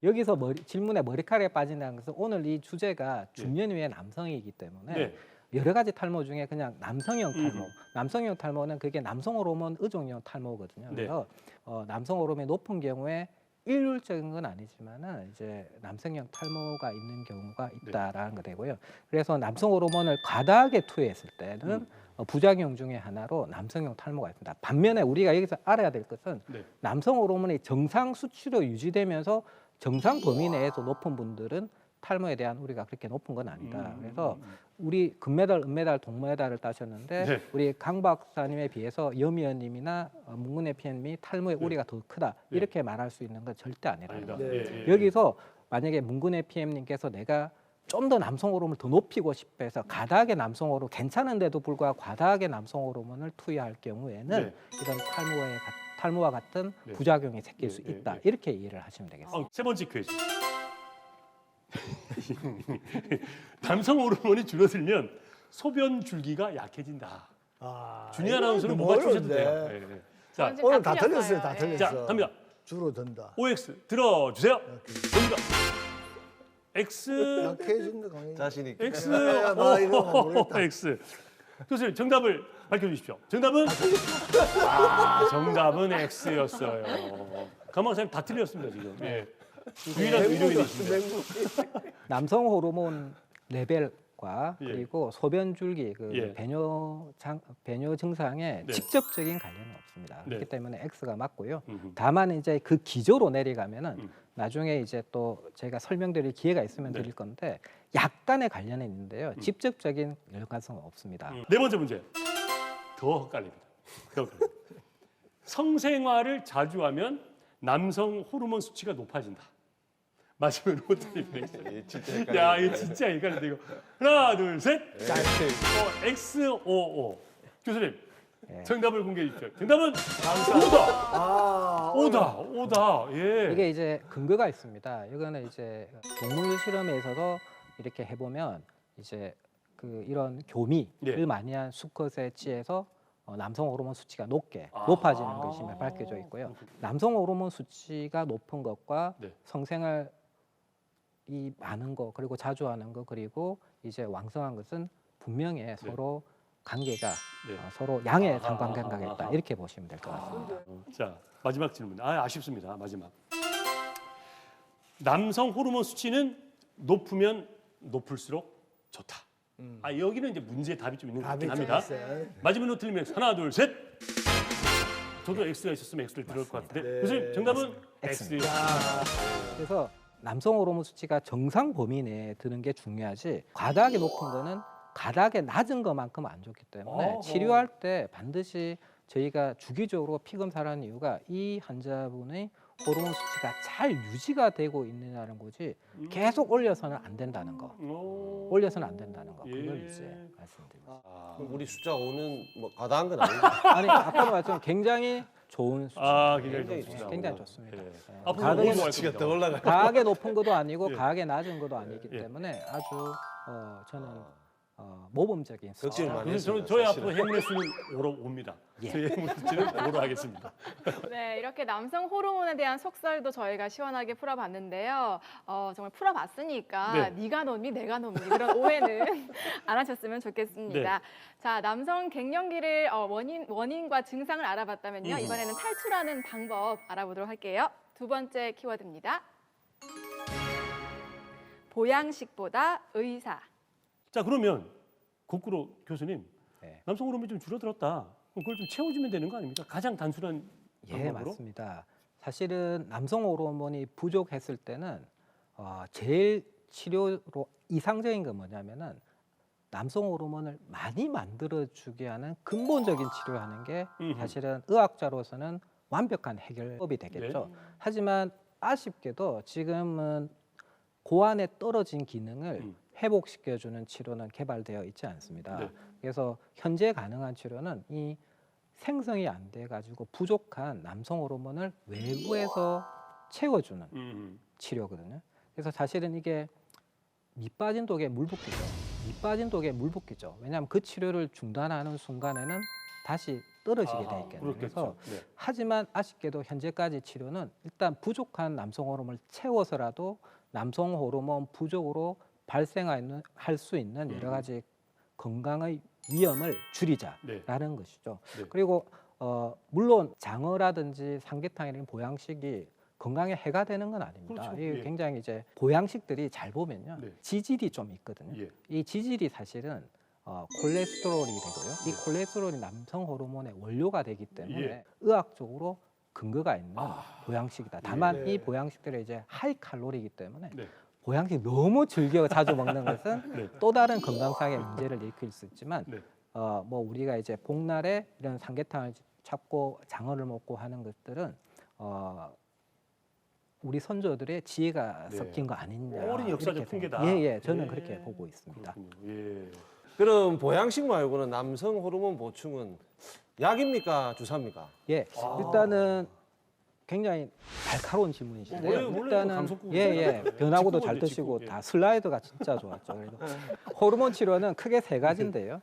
여기서 질문에 머리카락이 빠진다는 것은 오늘 이 주제가 중년 이후의 남성이기 때문에 네. 여러 가지 탈모 중에 그냥 남성형 탈모, 남성형 탈모는 그게 남성 호르몬 의존형 탈모거든요. 네. 그래서 남성 호르몬이 높은 경우에 일률적인 건 아니지만은 이제 남성형 탈모가 있는 경우가 있다라는 거 되고요. 그래서 남성 호르몬을 과다하게 투여했을 때는 부작용 중에 하나로 남성형 탈모가 있습니다. 반면에 우리가 여기서 알아야 될 것은 네. 남성 호르몬이 정상 수치로 유지되면서 정상 범위 내에서 높은 분들은 탈모에 대한 우리가 그렇게 높은 건 아니다. 그래서 우리 금메달, 은메달, 동메달을 따셨는데 네. 우리 강 박사님에 비해서 염의원님이나 문근혜 PM이 탈모의 네. 우리가 더 크다 네. 이렇게 말할 수 있는 건 절대 아니라는 아니다. 거예요. 예, 예. 여기서 만약에 문근혜 PM님께서 내가 좀 더 남성 호르몬을 더 높이고 싶어 해서 과다하게 남성 호르몬 괜찮은데도 불구하고 과다하게 남성 호르몬을 투여할 경우에는 네. 이런 탈모와 같은 네. 부작용이 생길 네, 수 네, 있다. 네. 이렇게 이해를 하시면 되겠습니다. 세 번째 퀴즈. 남성 호르몬이 줄어들면 소변 줄기가 약해진다. 준희 아나운서는 못 맞추셔도 돼요. 예, 예. 자, 저는 지금 오늘 다 틀렸어요. 틀렸어요. 다 예. 틀렸어요. 자, 갑니다. 줄어든다. OX 들어주세요. 봅니다. X, 약해진다 강의. 자신 있게. X, 나 이거 모르겠다. X. 교수님 정답을 밝혀주십시오. 정답은 정답은 X였어요. 감독님 다 틀렸습니다 지금. 예. 유일한 의료인이십니다. 남성 호르몬 레벨과 예. 그리고 소변 줄기 그 예. 배뇨 증상에 네. 직접적인 관련은 없습니다. 네. 그렇기 때문에 X가 맞고요. 음흠. 다만 이제 그 기조로 내려가면은 음. 나중에 이제 또 제가 설명드릴 기회가 있으면 네. 드릴 건데 약간의 관련이 있는데요. 직접적인 연관성은 없습니다. 네 번째 문제. 더 헷갈립니다. 더 헷갈립니다. 성생활을 자주 하면 남성 호르몬 수치가 높아진다. 맞으면 호텔이 진짜 헷갈려. 야, 이거 진짜 헷갈린다 이거. 하나, 둘, 셋. XOO. 교수님, 예. 정답을 공개해 주십시오. 정답은 오다. 예. 이게 이제 근거가 있습니다. 이거는 이제 동물 실험에서도 이렇게 해보면 이제 그 이런 교미를 네. 많이 한 수컷에 취해서 남성 호르몬 수치가 아. 높아지는 것이 밝혀져 있고요. 남성 호르몬 수치가 높은 것과 네. 성생활이 많은 거 그리고 자주 하는 거 그리고 이제 왕성한 것은 분명히 서로 관계가 네. 서로 양의 아하, 상관관계가 아하, 있다 아하. 이렇게 보시면 될 것 같습니다. 자, 마지막 질문. 아쉽습니다. 마지막. 남성 호르몬 수치는 높으면 높을수록 좋다. 여기는 이제 문제 답이 좀 있는 것 같긴 합니다. 있어요. 맞으면 틀리면 하나, 둘, 셋. 저도 X가 있었으면 X를 들을 것 같은데. 교수님, 정답은 X. 그래서 남성 호르몬 수치가 정상 범위 내에 드는 게 중요하지 과다하게 높은 거는 과다하게 낮은 것만큼 안 좋기 때문에 어허. 치료할 때 반드시 저희가 주기적으로 피 검사를 하는 이유가 이 환자분의 호르몬 수치가 잘 유지가 되고 있느냐는 거지 계속 올려서는 안 된다는 거. 올려서는 안 된다는 거. 그걸 예. 이제 말씀드립니다. 우리 숫자 5는 뭐 과다한 건 아니죠. 아니 아까도 말씀 굉장히 좋은 수치. 굉장히 좋습니다. 굉장히 좋습니다. 예. 예. 앞으로 가득- 오도 할 수치가 겁니다. 더 올라가. 과하게 높은 것도 아니고 예. 과하게 낮은 것도 아니기 예. 때문에 아주 저는 모범적인 걱정을 수치다. 많이 교수님, 했습니다. 저희 사실은. 앞으로 행운의 수는 옵니다. 예. 저희 행운의 수는 오로 하겠습니다. 네, 이렇게 남성 호르몬에 대한 속설도 저희가 시원하게 풀어봤는데요. 정말 풀어봤으니까 네. 네가 놈이 내가 놈이 그런 오해는 안 하셨으면 좋겠습니다. 네. 자, 남성 갱년기를 원인과 증상을 알아봤다면요. 이번에는 탈출하는 방법 알아보도록 할게요. 두 번째 키워드입니다. 보양식보다 의사. 자, 그러면 거꾸로 교수님, 예. 남성 호르몬이 좀 줄어들었다. 그럼 그걸 좀 채워주면 되는 거 아닙니까? 가장 단순한 예, 방법으로? 맞습니다. 사실은 남성 호르몬이 부족했을 때는 제일 치료로 이상적인 건 뭐냐면은 남성 호르몬을 많이 만들어주게 하는 근본적인 치료하는 게 음흠. 사실은 의학자로서는 완벽한 해결법이 되겠죠. 네. 하지만 아쉽게도 지금은 고안에 떨어진 기능을 회복시켜주는 치료는 개발되어 있지 않습니다. 네. 그래서 현재 가능한 치료는 이 생성이 안 돼가지고 부족한 남성 호르몬을 외부에서 채워주는 치료거든요. 그래서 사실은 이게 밑 빠진 독에 물 붓기죠. 밑 빠진 독에 물 붓기죠. 왜냐하면 그 치료를 중단하는 순간에는 다시 떨어지게 돼 있겠네요. 그렇겠죠. 그래서 네. 하지만 아쉽게도 현재까지 치료는 일단 부족한 남성 호르몬을 채워서라도 남성 호르몬 부족으로 발생할 수 있는 여러 가지 건강의 위험을 줄이자라는 네. 것이죠. 네. 그리고 물론 장어라든지 삼계탕 이런 보양식이 건강에 해가 되는 건 아닙니다. 그렇죠. 이게 예. 굉장히 이제 보양식들이 잘 보면요, 네. 지질이 좀 있거든요. 예. 이 지질이 사실은 콜레스테롤이 되고요. 이 콜레스테롤이 남성 호르몬의 원료가 되기 때문에 예. 의학적으로 근거가 있는 보양식이다. 다만 예. 이 보양식들이 이제 하이 칼로리이기 때문에 네. 보양식 너무 즐겨 자주 먹는 것은 네. 또 다른 건강상의 문제를 일으킬 수 있지만 네. 뭐 우리가 이제 복날에 이런 삼계탕을 찾고 장어를 먹고 하는 것들은 우리 선조들의 지혜가 네. 섞인 거 아니냐. 오랜 역사적 이렇게 풍계다. 예예, 저는 예. 그렇게 보고 있습니다. 그렇군요. 예. 그럼 보양식 말고는 남성 호르몬 보충은 약입니까 주사입니까? 예, 일단은 굉장히 날카로운 질문이신데요. 원래 일단은 강석구 예예, 변화구도 잘 직구건데, 드시고 직구. 다 슬라이더가 진짜 좋았죠. 그래서 호르몬 치료는 크게 세 가지인데요.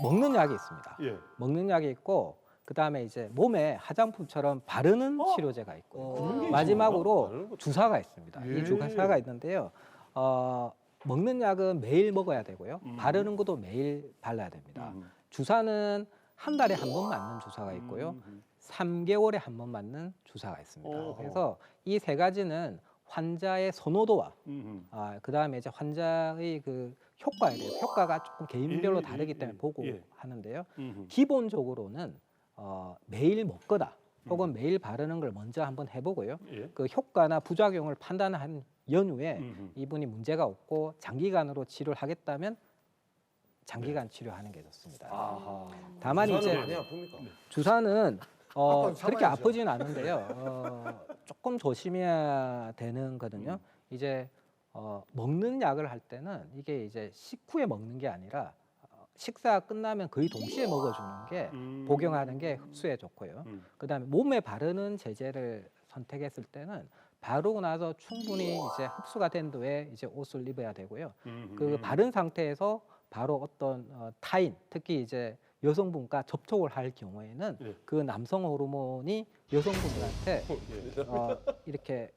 먹는 약이 있습니다. 예. 먹는 약이 있고 그 다음에 이제 몸에 화장품처럼 바르는 치료제가 있고 그런 게 마지막으로 바르는 것도 주사가 있습니다. 예. 이 주사가 있는데요. 먹는 약은 매일 먹어야 되고요. 바르는 것도 매일 발라야 됩니다. 주사는 한 달에 한 번 맞는 주사가 있고요. 3개월에 한 번 맞는 주사가 있습니다. 어허. 그래서 이 세 가지는 환자의 선호도와 그 다음에 이제 환자의 그 효과에 대해서 효과가 조금 개인별로 예, 다르기 예, 때문에 예, 보고 예. 하는데요. 기본적으로는 매일 먹거나 혹은 매일 바르는 걸 먼저 한번 해보고요. 예. 그 효과나 부작용을 판단한 연후에 이분이 문제가 없고 장기간으로 치료를 하겠다면 장기간 치료하는 게 좋습니다. 아하. 다만 주사는 이제 많이 아픕니까? 주사는 아빠는 그렇게 참아야죠. 아프진 않은데요. 조금 조심해야 되는 거든요. 이제 먹는 약을 할 때는 이게 이제 식후에 먹는 게 아니라 식사 끝나면 거의 동시에 먹어주는 게 복용하는 게 흡수에 좋고요. 그다음에 몸에 바르는 제제를 선택했을 때는 바르고 나서 충분히 이제 흡수가 된 후에 이제 옷을 입어야 되고요. 그 바른 상태에서 바로 어떤 타인, 특히 이제 여성분과 접촉을 할 경우에는 네. 그 남성 호르몬이 여성분들한테 이렇게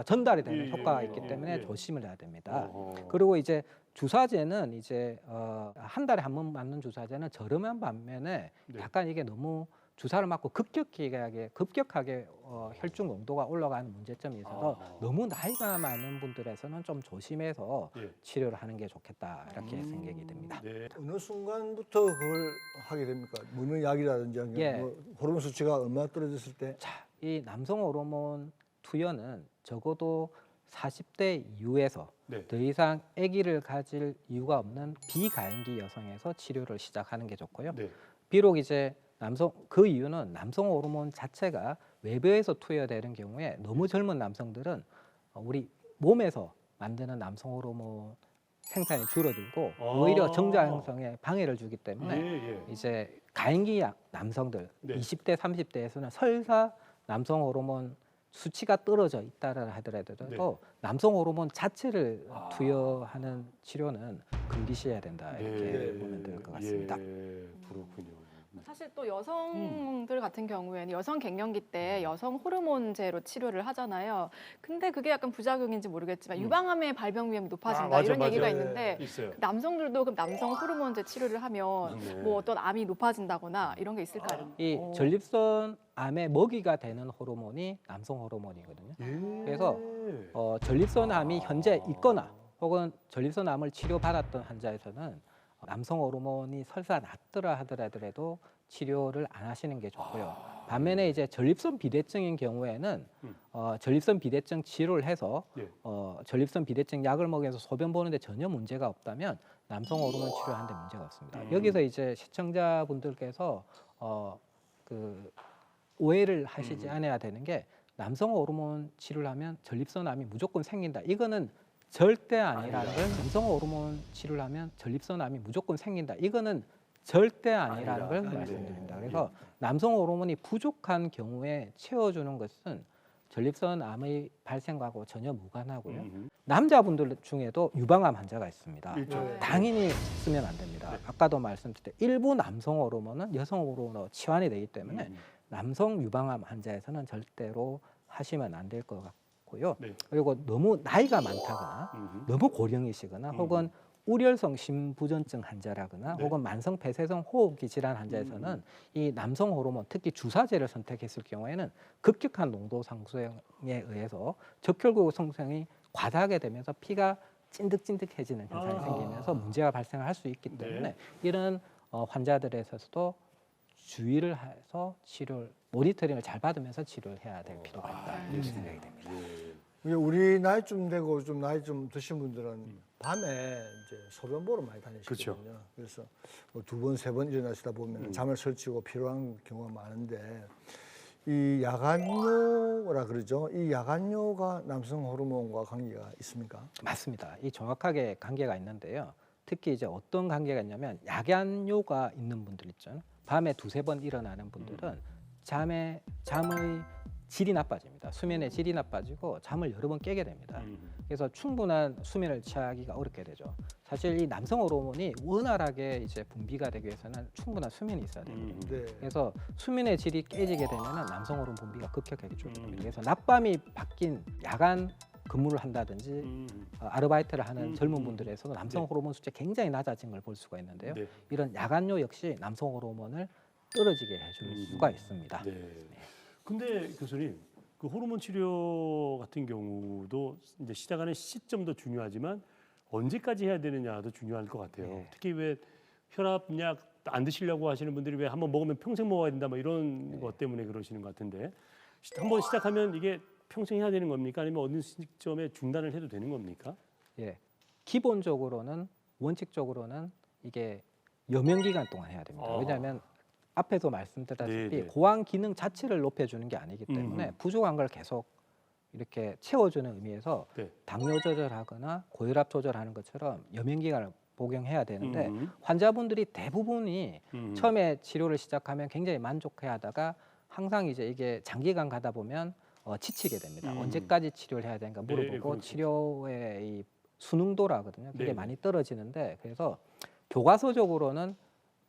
전달이 되는 예, 효과가 예, 있기 예, 때문에 예. 조심을 해야 됩니다. 어허. 그리고 이제 주사제는 이제 한 달에 한 번 맞는 주사제는 저렴한 반면에 네. 약간 이게 너무 주사를 맞고 급격하게 혈중 농도가 올라가는 문제점이 있어서 아하. 너무 나이가 많은 분들에서는 좀 조심해서 예. 치료를 하는 게 좋겠다 이렇게 생각이 듭니다. 네. 어느 순간부터 그걸 하게 됩니까? 먹는 약이라든지 아니면 예. 뭐 호르몬 수치가 얼마나 떨어졌을 때 자, 이 남성 호르몬 투여는 적어도 40대 이후에서 네. 더 이상 아기를 가질 이유가 없는 비가임기 여성에서 치료를 시작하는 게 좋고요. 네. 비록 이제 그 이유는 남성 호르몬 자체가 외부에서 투여되는 경우에 너무 젊은 남성들은 우리 몸에서 만드는 남성 호르몬 생산이 줄어들고 오히려 정자 형성에 방해를 주기 때문에 예. 이제 가임기 남성들 네. 20대 30대에서는 설사 남성 호르몬 수치가 떨어져 있다라 하더라도 네. 남성 호르몬 자체를 투여하는 치료는 금기시해야 된다 이렇게 네. 보면 될 것 같습니다. 예. 그렇군요. 사실 또 여성들 같은 경우에는 여성 갱년기 때 여성 호르몬제로 치료를 하잖아요. 근데 그게 약간 부작용인지 모르겠지만 유방암의 발병 위험이 높아진다 맞아, 이런 맞아. 얘기가 예. 있는데 있어요. 남성들도 그럼 남성 호르몬제 치료를 하면 네. 뭐 어떤 암이 높아진다거나 이런 게 있을까요? 이 전립선 암의 먹이가 되는 호르몬이 남성 호르몬이거든요. 그래서 전립선 암이 현재 있거나 혹은 전립선 암을 치료받았던 환자에서는 남성 호르몬이 설사 낮더라 하더라도 치료를 안 하시는 게 좋고요. 반면에 이제 전립선 비대증인 경우에는 전립선 비대증 치료를 해서 예. 전립선 비대증 약을 먹여서 소변 보는데 전혀 문제가 없다면 남성 호르몬 치료하는데 문제가 없습니다. 여기서 이제 시청자분들께서 그 오해를 하시지 않아야 되는 게 남성 호르몬 치료를 하면 전립선암이 무조건 생긴다. 이거는 절대 아니라는 걸 남성 호르몬 치료를 하면 전립선암이 무조건 생긴다. 이거는 절대 아니라는 걸 말씀드립니다. 그래서 남성 호르몬이 부족한 경우에 채워주는 것은 전립선암의 발생과고 전혀 무관하고요. 남자분들 중에도 유방암 환자가 있습니다. 그렇죠. 당연히 쓰면 안 됩니다. 아까도 말씀드렸듯이 일부 남성 호르몬은 여성 호르몬으로 치환이 되기 때문에 남성 유방암 환자에서는 절대로 하시면 안 될 것 같고요. 네. 그리고 너무 나이가 많다거나 너무 고령이시거나 혹은 우렬성 심부전증 환자라거나 네. 혹은 만성 폐쇄성 호흡기 질환 환자에서는 이 남성 호르몬 특히 주사제를 선택했을 경우에는 급격한 농도 상승에 의해서 적혈구 성장이 과다하게 되면서 피가 찐득찐득해지는 현상이 생기면서 문제가 발생할 수 있기 때문에 네. 이런 환자들에서도 주의를 해서 치료를 모니터링을 잘 받으면서 치료를 해야 될 필요가 있다 이렇게 생각이 됩니다. 우리 나이쯤 되고 좀 나이 좀 드신 분들은 밤에 이제 소변 보러 많이 다니시거든요. 그래서 뭐 2번, 3번 일어나시다 보면 잠을 설치고 필요한 경우가 많은데 이 야간뇨라 그러죠. 이 야간뇨가 남성 호르몬과 관계가 있습니까? 맞습니다. 이 정확하게 관계가 있는데요. 특히 이제 어떤 관계가 있냐면 야간뇨가 있는 분들 있잖아요. 밤에 2-3번 일어나는 분들은 잠의 질이 나빠집니다. 수면의 질이 나빠지고 잠을 여러 번 깨게 됩니다. 그래서 충분한 수면을 취하기가 어렵게 되죠. 사실 이 남성 호르몬이 원활하게 이제 분비가 되기 위해서는 충분한 수면이 있어야 됩니다. 네. 그래서 수면의 질이 깨지게 되면 남성 호르몬 분비가 급격하게 줄어듭니다. 그래서 낮밤이 바뀐 야간 근무를 한다든지 아르바이트를 하는 젊은 분들에서도 남성 네. 호르몬 수치 굉장히 낮아진 걸 볼 수가 있는데요. 네. 이런 야간뇨 역시 남성 호르몬을 떨어지게 해줄 수가 있습니다. 네. 근데 교수님, 그 호르몬 치료 같은 경우도 이제 시작하는 시점도 중요하지만 언제까지 해야 되느냐도 중요할 것 같아요. 네. 특히 왜 혈압약 안 드시려고 하시는 분들이 왜 한번 먹으면 평생 먹어야 된다 뭐 이런 것 때문에 그러시는 것 같은데 한번 시작하면 이게 평생 해야 되는 겁니까? 아니면 어느 시점에 중단을 해도 되는 겁니까? 예, 기본적으로는 원칙적으로는 이게 여명 기간 동안 해야 됩니다. 왜냐하면 앞에서 말씀드렸다시피 네, 네. 고환 기능 자체를 높여주는 게 아니기 때문에 부족한 걸 계속 이렇게 채워주는 의미에서 네. 당뇨 조절하거나 고혈압 조절하는 것처럼 여명 기간을 복용해야 되는데 음. 환자분들이 대부분이 처음에 치료를 시작하면 굉장히 만족해하다가 항상 이제 이게 장기간 가다 보면 지치게 됩니다. 언제까지 치료를 해야 되는가 물어보고 네, 그렇죠. 치료의 이 수능도라거든요. 그게 네. 많이 떨어지는데 그래서 교과서적으로는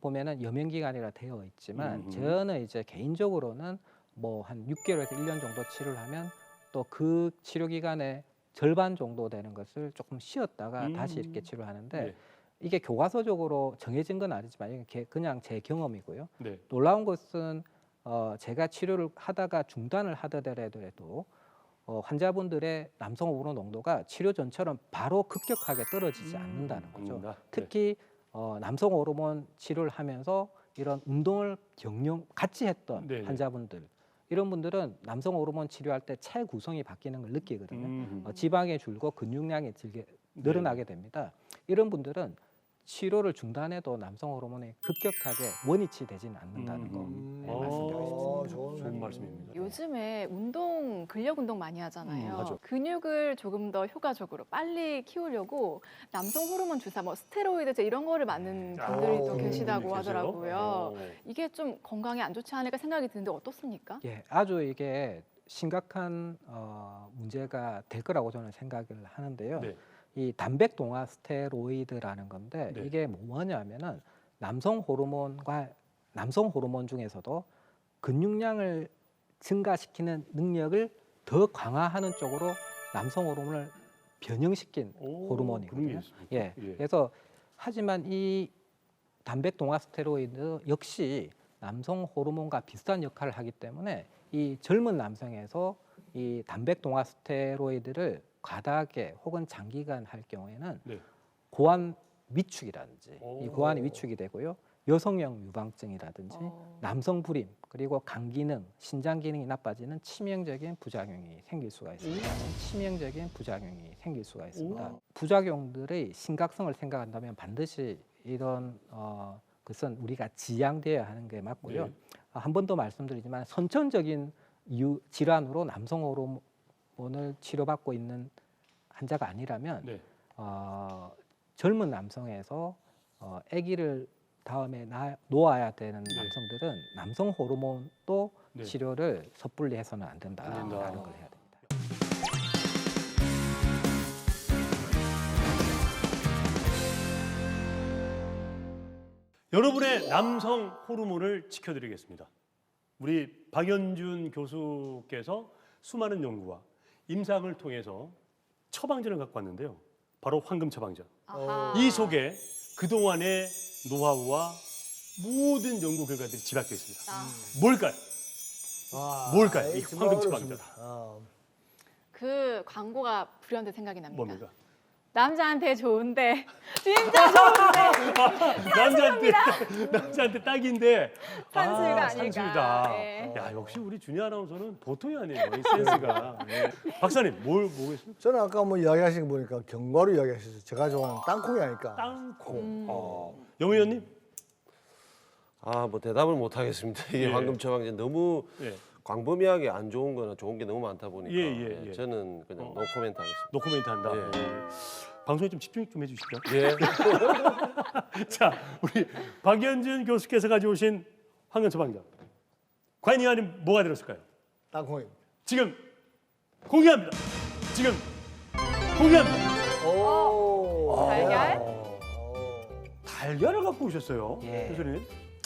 보면은 여명 기간이라 되어 있지만 저는 이제 개인적으로는 뭐 한 6개월에서 1년 정도 치료를 하면 또 그 치료 기간의 절반 정도 되는 것을 조금 쉬었다가 다시 이렇게 치료하는데 네. 이게 교과서적으로 정해진 건 아니지만 이게 그냥 제 경험이고요. 네. 놀라운 것은 제가 치료를 하다가 중단을 하더라도 환자분들의 남성 호르몬 농도가 치료 전처럼 바로 급격하게 떨어지지 않는다는 거죠. 않는다? 특히 남성 호르몬 치료를 하면서 이런 운동을 같이 했던 네네. 환자분들 이런 분들은 남성 호르몬 치료할 때 체구성이 바뀌는 걸 느끼거든요. 음. 지방이 줄고 근육량이 늘어나게 됩니다. 이런 분들은 치료를 중단해도 남성 호르몬이 급격하게 원위치 되지는 않는다는 거 말씀드리겠습니다. 좋은 말씀입니다. 요즘에 근력 운동 많이 하잖아요. 맞아. 근육을 조금 더 효과적으로 빨리 키우려고 남성 호르몬 주사, 뭐 스테로이드 이런 거를 맞는 분들이 또 계시다고 하더라고요. 이게 좀 건강에 안 좋지 않을까 생각이 드는데 어떻습니까? 예, 아주 이게 심각한 문제가 될 거라고 저는 생각을 하는데요. 네. 이 단백 동화 스테로이드라는 건데 네. 이게 뭐냐면은 남성 호르몬 중에서도 근육량을 증가시키는 능력을 더 강화하는 쪽으로 남성 호르몬을 변형시킨 호르몬이거든요. 예. 그래서 하지만 이 단백 동화 스테로이드 역시 남성 호르몬과 비슷한 역할을 하기 때문에 이 젊은 남성에서 이 단백 동화 스테로이드를 과다하게 혹은 장기간 할 경우에는 네. 고환 위축이라든지 오. 이 고환이 위축이 되고요. 여성형 유방증이라든지 남성 불임 그리고 간 기능, 신장 기능이 나빠지는 치명적인 부작용이 생길 수가 있습니다. 치명적인 부작용이 생길 수가 있습니다. 부작용들의 심각성을 생각한다면 반드시 이런 것은 우리가 지양되어야 하는 게 맞고요. 네. 한 번 더 말씀드리지만 선천적인 질환으로 남성 호르몬을 치료받고 있는 환자가 아니라면 네. 젊은 남성에서 아기를 다음에 놓아야 되는 남성들은 남성 호르몬도 네. 치료를 섣불리 해서는 안 된다라는 안 된다. 걸 해야 됩니다. 여러분의 남성 호르몬을 지켜드리겠습니다. 우리 박연준 교수께서 수많은 연구와 임상을 통해서 처방전을 갖고 왔는데요. 바로 황금 처방전. 아하. 이 속에 그동안의 노하우와 모든 연구 결과들이 집약되어 있습니다. 뭘까요? 뭘까요? 이 정말 황금 어렵습니다. 처방전. 그 광고가 불현듯 생각이 납니다. 뭡니까? 남자한테 좋은데 진짜 좋은데 남자한테 딱인데 산수유가 아닐까. 산수유다. 네. 야, 역시 우리 준희 아나운서는 보통이 아니에요. 이 센스가. 네. 박사님, 뭘 보겠습니까? 저는 아까 뭐 이야기하신 거 보니까 견과류 이야기하셨어요. 제가 좋아하는 땅콩이 아닐까. 땅콩. 영 의원님? 뭐 대답을 못 하겠습니다. 이게 예. 황금 처방전 너무 예. 광범위하게 안 좋은 거나 좋은 게 너무 많다 보니까 예. 저는 그냥 노코멘트 하겠습니다. 노코멘트 한다. 예. 네. 방송에 좀 집중 좀 해주시죠. 예. 자, 우리 박연준 교수께서 가져오신 황금 처방전. 과연 이 안에 뭐가 들었을까요? 땅콩입니다. 지금 공개합니다. 지금 공개합니다. 오. 달걀? 달걀을 갖고 오셨어요, 예. 교수님.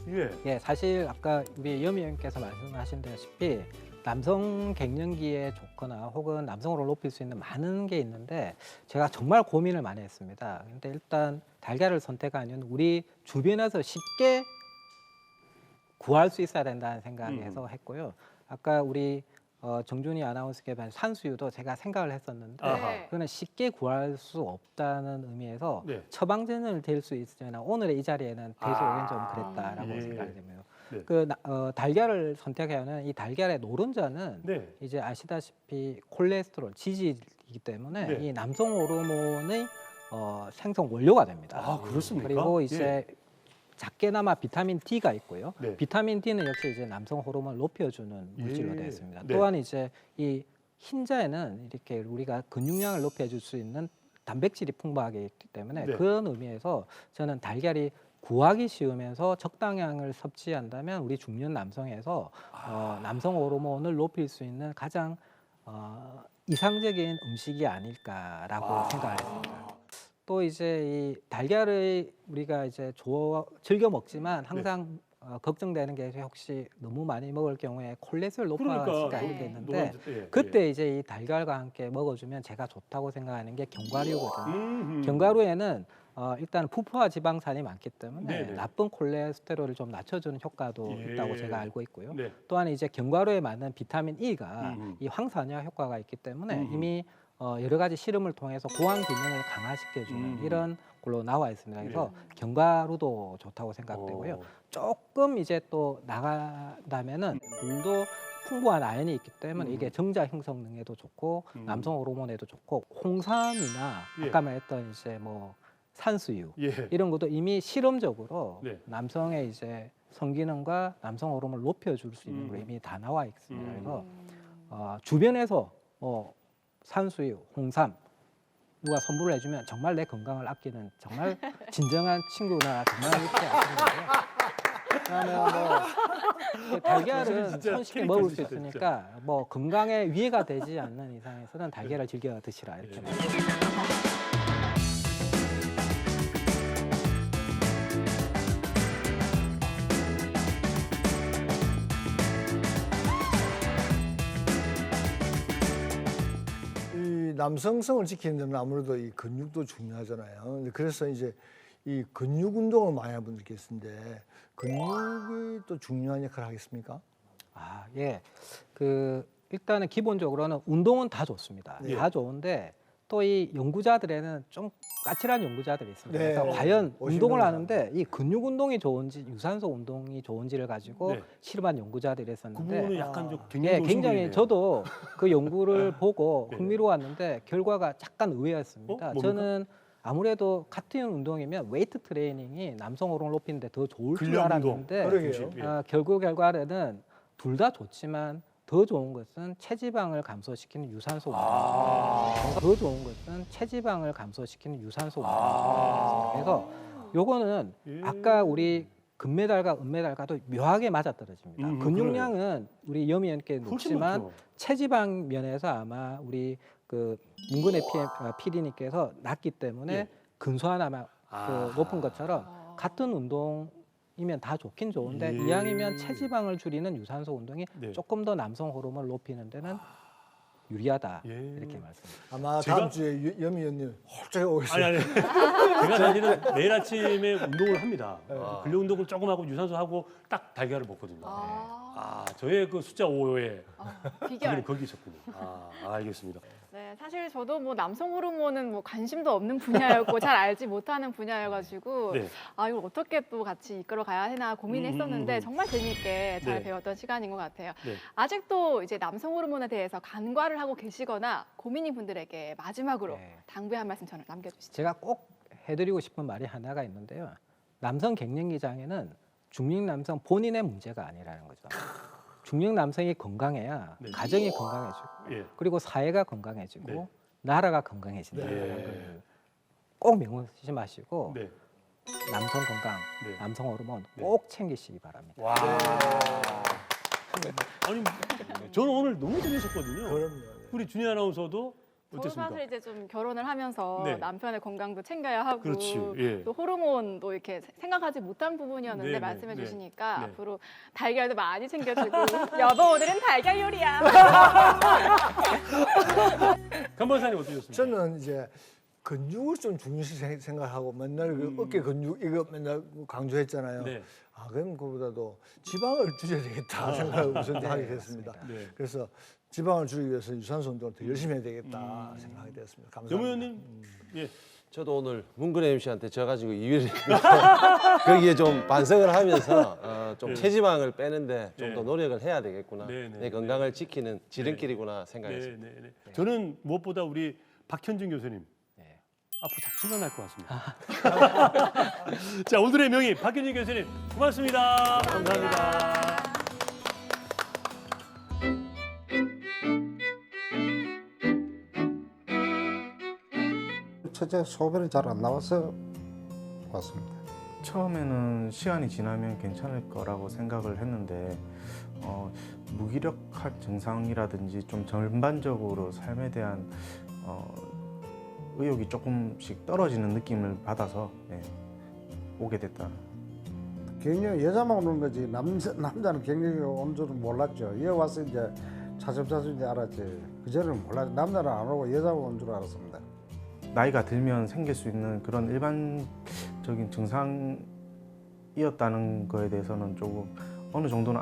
예. 예, 사실 아까 우리 염 의원께서 말씀하신 다시피 남성 갱년기에 좋거나 혹은 남성으로 높일 수 있는 많은 게 있는데 제가 정말 고민을 많이 했습니다. 근데 일단 달걀을 선택한 이유는 우리 주변에서 쉽게 구할 수 있어야 된다는 생각에서 했고요. 아까 우리 정준희 아나운서께 대한 산수유도 제가 생각을 했었는데 아하. 그거는 쉽게 구할 수 없다는 의미에서 네. 처방전을 될 수 있으나 오늘의 이 자리에는 대소하기는 좀 그랬다라고 예. 생각이 됩니다. 네. 달걀을 선택해야 하는 이 달걀의 노른자는 네. 이제 아시다시피 콜레스테롤, 지질이기 때문에 네. 이 남성 호르몬의 생성 원료가 됩니다. 아, 그렇습니까? 그리고 이제 작게나마 비타민 D가 있고요. 네. 비타민 D는 역시 이제 남성 호르몬을 높여주는 물질로 되어 있습니다. 네. 또한 이제 이 흰자에는 이렇게 우리가 근육량을 높여줄 수 있는 단백질이 풍부하게 있기 때문에 네. 그런 의미에서 저는 달걀이 구하기 쉬우면서 적당량을 섭취한다면 우리 중년 남성에서 남성 호르몬을 높일 수 있는 가장 이상적인 음식이 아닐까라고 생각을 했습니다. 또 이제 이 달걀을 우리가 이제 즐겨 먹지만 항상 걱정되는 게 혹시 너무 많이 먹을 경우에 콜레스테롤 높아질까 그러니까 이렇게 있는데 예. 그때 이제 이 달걀과 함께 먹어주면 제가 좋다고 생각하는 게 견과류거든요. 예. 견과류에는 일단 부포화 지방산이 많기 때문에 네네. 나쁜 콜레스테롤을 좀 낮춰주는 효과도 예. 있다고 제가 알고 있고요. 네. 또한 이제 견과류에 맞는 비타민 E가 음흠. 이 황산화 효과가 있기 때문에 음흠. 이미 여러 가지 실험을 통해서 고환 기능을 강화시켜주는 이런 걸로 나와 있습니다. 그래서 견과류도 좋다고 생각되고요. 조금 이제 또 나간다면은 굴도 풍부한 아연이 있기 때문에 이게 정자 형성 능에도 좋고 남성 호르몬에도 좋고 홍삼이나 예. 아까 말했던 이제 뭐 산수유 예. 이런 것도 이미 실험적으로 네. 남성의 이제 성기능과 남성 호르몬을 높여줄 수 있는 거 이미 다 나와 있습니다. 그래서 주변에서 산수유, 홍삼 누가 선물을 해주면 정말 내 건강을 아끼는 정말 진정한 친구나 정말 이렇게 아끼는 거예요. 그다음에 달걀은 진짜 손쉽게 먹을 수 캐릭터지, 있으니까 뭐 건강에 위해가 되지 않는 이상에서는 달걀을 즐겨 드시라 이렇게. 이 남성성을 지키는 데는 아무래도 이 근육도 중요하잖아요. 그래서 이제 이 근육 운동을 많이 하는 분들 계신데 근육이 또 중요한 역할을 하겠습니까? 아, 예. 일단은 기본적으로는 운동은 다 좋습니다. 예. 다 좋은데 또 이 연구자들에는 좀 까칠한 연구자들이 있습니다. 네. 그래서 과연 오신 운동을 분들 하는데 이 근육 운동이 좋은지 유산소 운동이 좋은지를 가지고 네. 실험한 연구자들이 그 있었는데 부분은 약간 좀 예, 굉장히 저도 그 연구를 보고 네. 흥미로웠는데 결과가 약간 의외였습니다. 뭡니까? 저는 아무래도 같은 운동이면 웨이트 트레이닝이 남성 호르몬 높이는데 더 좋을 줄 근력 운동. 알았는데 그러게요. 예. 결과는 둘 다 좋지만 더 좋은 것은 체지방을 감소시키는 유산소 운동입니다. 더 좋은 것은 체지방을 감소시키는 유산소 운동입니다. 그래서 요거는 예. 아까 우리 금메달과 은메달과도 묘하게 맞아떨어집니다. 그래요. 근육량은 우리 염이현께 훨씬 높지만 많죠. 체지방 면에서 아마 우리 그 문근의 PD님께서 낮기 때문에 예. 근소한 아마 그 높은 것처럼 아. 같은 운동이면 다 좋긴 좋은데 예. 이왕이면 체지방을 줄이는 유산소 운동이 네. 조금 더 남성 호르몬을 높이는 데는 유리하다 예. 이렇게 말씀드립니다. 아마 제가- 다음 주에 염희 의원님 홀짝에 오겠어요. 아니 제가 사실은 매일 아침에 운동을 합니다. 아. 근력 운동을 조금 하고 유산소 하고 딱 달걀을 먹거든요. 저의 그 숫자 5에 비결. 거기 있었군요. 알겠습니다. 네, 사실 저도 뭐 남성 호르몬은 뭐 관심도 없는 분야였고 잘 알지 못하는 분야여가지고 네. 이걸 어떻게 또 같이 이끌어 가야 하나 고민했었는데 정말 재미있게 잘 네. 배웠던 시간인 것 같아요. 네. 아직도 이제 남성 호르몬에 대해서 간과를 하고 계시거나 고민인 분들에게 마지막으로 네. 당부의 한 말씀 저는 남겨주시죠. 제가 꼭 해드리고 싶은 말이 하나가 있는데요. 남성 갱년기 장애는 중년 남성 본인의 문제가 아니라는 거죠. 중년 남성이 건강해야 네. 가정이 건강해지고 예. 그리고 사회가 건강해지고 네. 나라가 건강해진다는 네. 걸 꼭 명심하시고 네. 남성 건강, 네. 남성 호르몬 네. 꼭 챙기시기 바랍니다. 와. 아니 저는 오늘 너무 재밌었거든요. 그럼요. 우리 준희 아나운서도 저도 어땠습니까? 사실 이제 좀 결혼을 하면서 네. 남편의 건강도 챙겨야 하고 그렇지. 예. 또 호르몬도 이렇게 생각하지 못한 부분이었는데 네, 말씀해 네, 주시니까 네. 앞으로 달걀도 많이 챙겨주고 여보 오늘은 달걀 요리야. 간번사님 어떠셨습니까? 저는 이제 근육을 좀 중요시 생각하고 맨날 그 어깨 근육 이거 맨날 강조했잖아요. 네. 그럼 그보다도 지방을 줄여야 되겠다 생각을 우선 하게 됐습니다. 네. 그래서 지방을 줄이기 위해서 유산소 운동을 더 열심히 해야 되겠다 생각이 됐습니다. 감사합니다. 정 의원님, 예. 저도 오늘 문근 MC한테 져가지고 이유를 거기에 좀 반성을 하면서 좀 네. 체지방을 빼는데 좀 더 네. 노력을 해야 되겠구나. 네, 네, 내 건강을 지키는 지름길이구나 네, 생각했습니다. 네, 네. 저는 무엇보다 우리 박현준 교수님 네. 앞으로 자주 출연할 것 같습니다. 자, 오늘의 명의 박현준 교수님 고맙습니다. 감사합니다. 첫째 소변이 잘 안 나와서 왔습니다. 처음에는 시간이 지나면 괜찮을 거라고 생각을 했는데 무기력한 증상이라든지 좀 전반적으로 삶에 대한 의욕이 조금씩 떨어지는 느낌을 받아서 오게 됐다. 갱년 여자만 오는 거지 남자는 갱년이 오는 줄은 몰랐죠. 여기 와서 이제 차츰차츰 이제 알았지. 그전에는 몰랐죠. 남자는 안 오고 여자만 오는 줄 알았습니다. 나이가 들면 생길 수 있는 그런 일반적인 증상이었다는 거에 대해서는 조금 어느 정도는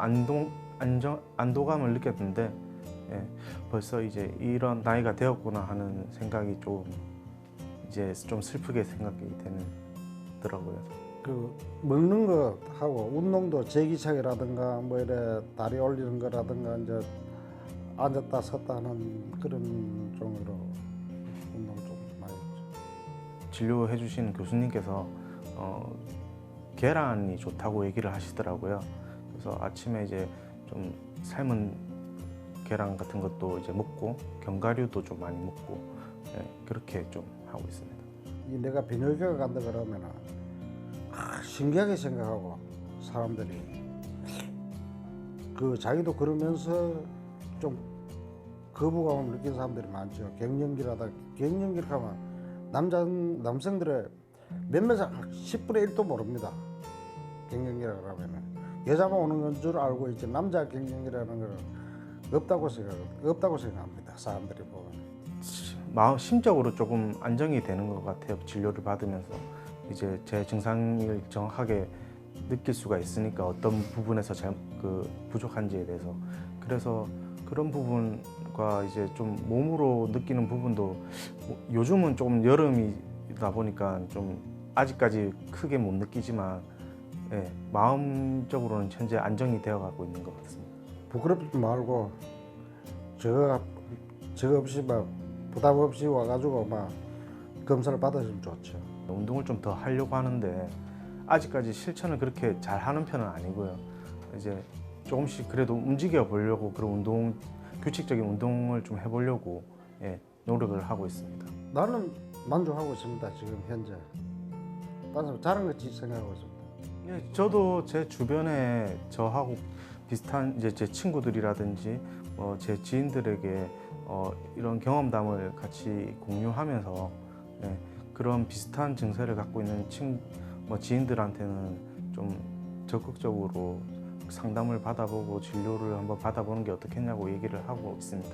안도감을 느꼈는데 벌써 이제 이런 나이가 되었구나 하는 생각이 좀 이제 좀 슬프게 생각이 되더라고요. 그 먹는 거 하고 운동도 제기차기라든가 뭐 이래 다리 올리는 거라든가 이제 앉았다 섰다 하는 그런 종류로 운동 좀 많이 했죠. 진료해 주신 교수님께서 계란이 좋다고 얘기를 하시더라고요. 그래서 아침에 이제 좀 삶은 계란 같은 것도 이제 먹고 견과류도 좀 많이 먹고 그렇게 좀 하고 있습니다. 이 내가 비뇨기과 간다 그러면은 신기하게 생각하고 사람들이 그 자기도 그러면서 좀 거부감을 느낀 사람들이 많죠. 갱년기를 하면 남성들의 몇몇 10분의 1도 모릅니다. 갱년기라고 하면은 여자만 오는 건 줄 알고 이제 남자 갱년기라는 걸 없다고 생각합니다. 사람들이 보면. 심적으로 조금 안정이 되는 것 같아요. 진료를 받으면서 이제 제 증상을 정확하게 느낄 수가 있으니까 어떤 부분에서 부족한지에 대해서 그래서 그런 부분과 이제 좀 몸으로 느끼는 부분도 요즘은 조금 여름이다 보니까 좀 아직까지 크게 못 느끼지만 예, 마음적으로는 현재 안정이 되어 가고 있는 것 같습니다. 부끄럽지 말고 저 없이 막 부담 없이 와가지고 막 검사를 받으시면 좋죠. 운동을 좀 더 하려고 하는데 아직까지 실천을 그렇게 잘 하는 편은 아니고요. 이제 조금씩 그래도 움직여 보려고 그런 규칙적인 운동을 좀 해보려고 예, 노력을 하고 있습니다. 나는 만족하고 있습니다. 지금 현재. 나는 잘한 거지 생각하고 있습니다. 예, 저도 제 주변에 저하고 비슷한 이제 제 친구들이라든지 제 지인들에게 이런 경험담을 같이 공유하면서 예, 그런 비슷한 증세를 갖고 있는 지인들한테는 좀 적극적으로 상담을 받아보고 진료를 한번 받아보는 게 어떻겠냐고 얘기를 하고 있습니다.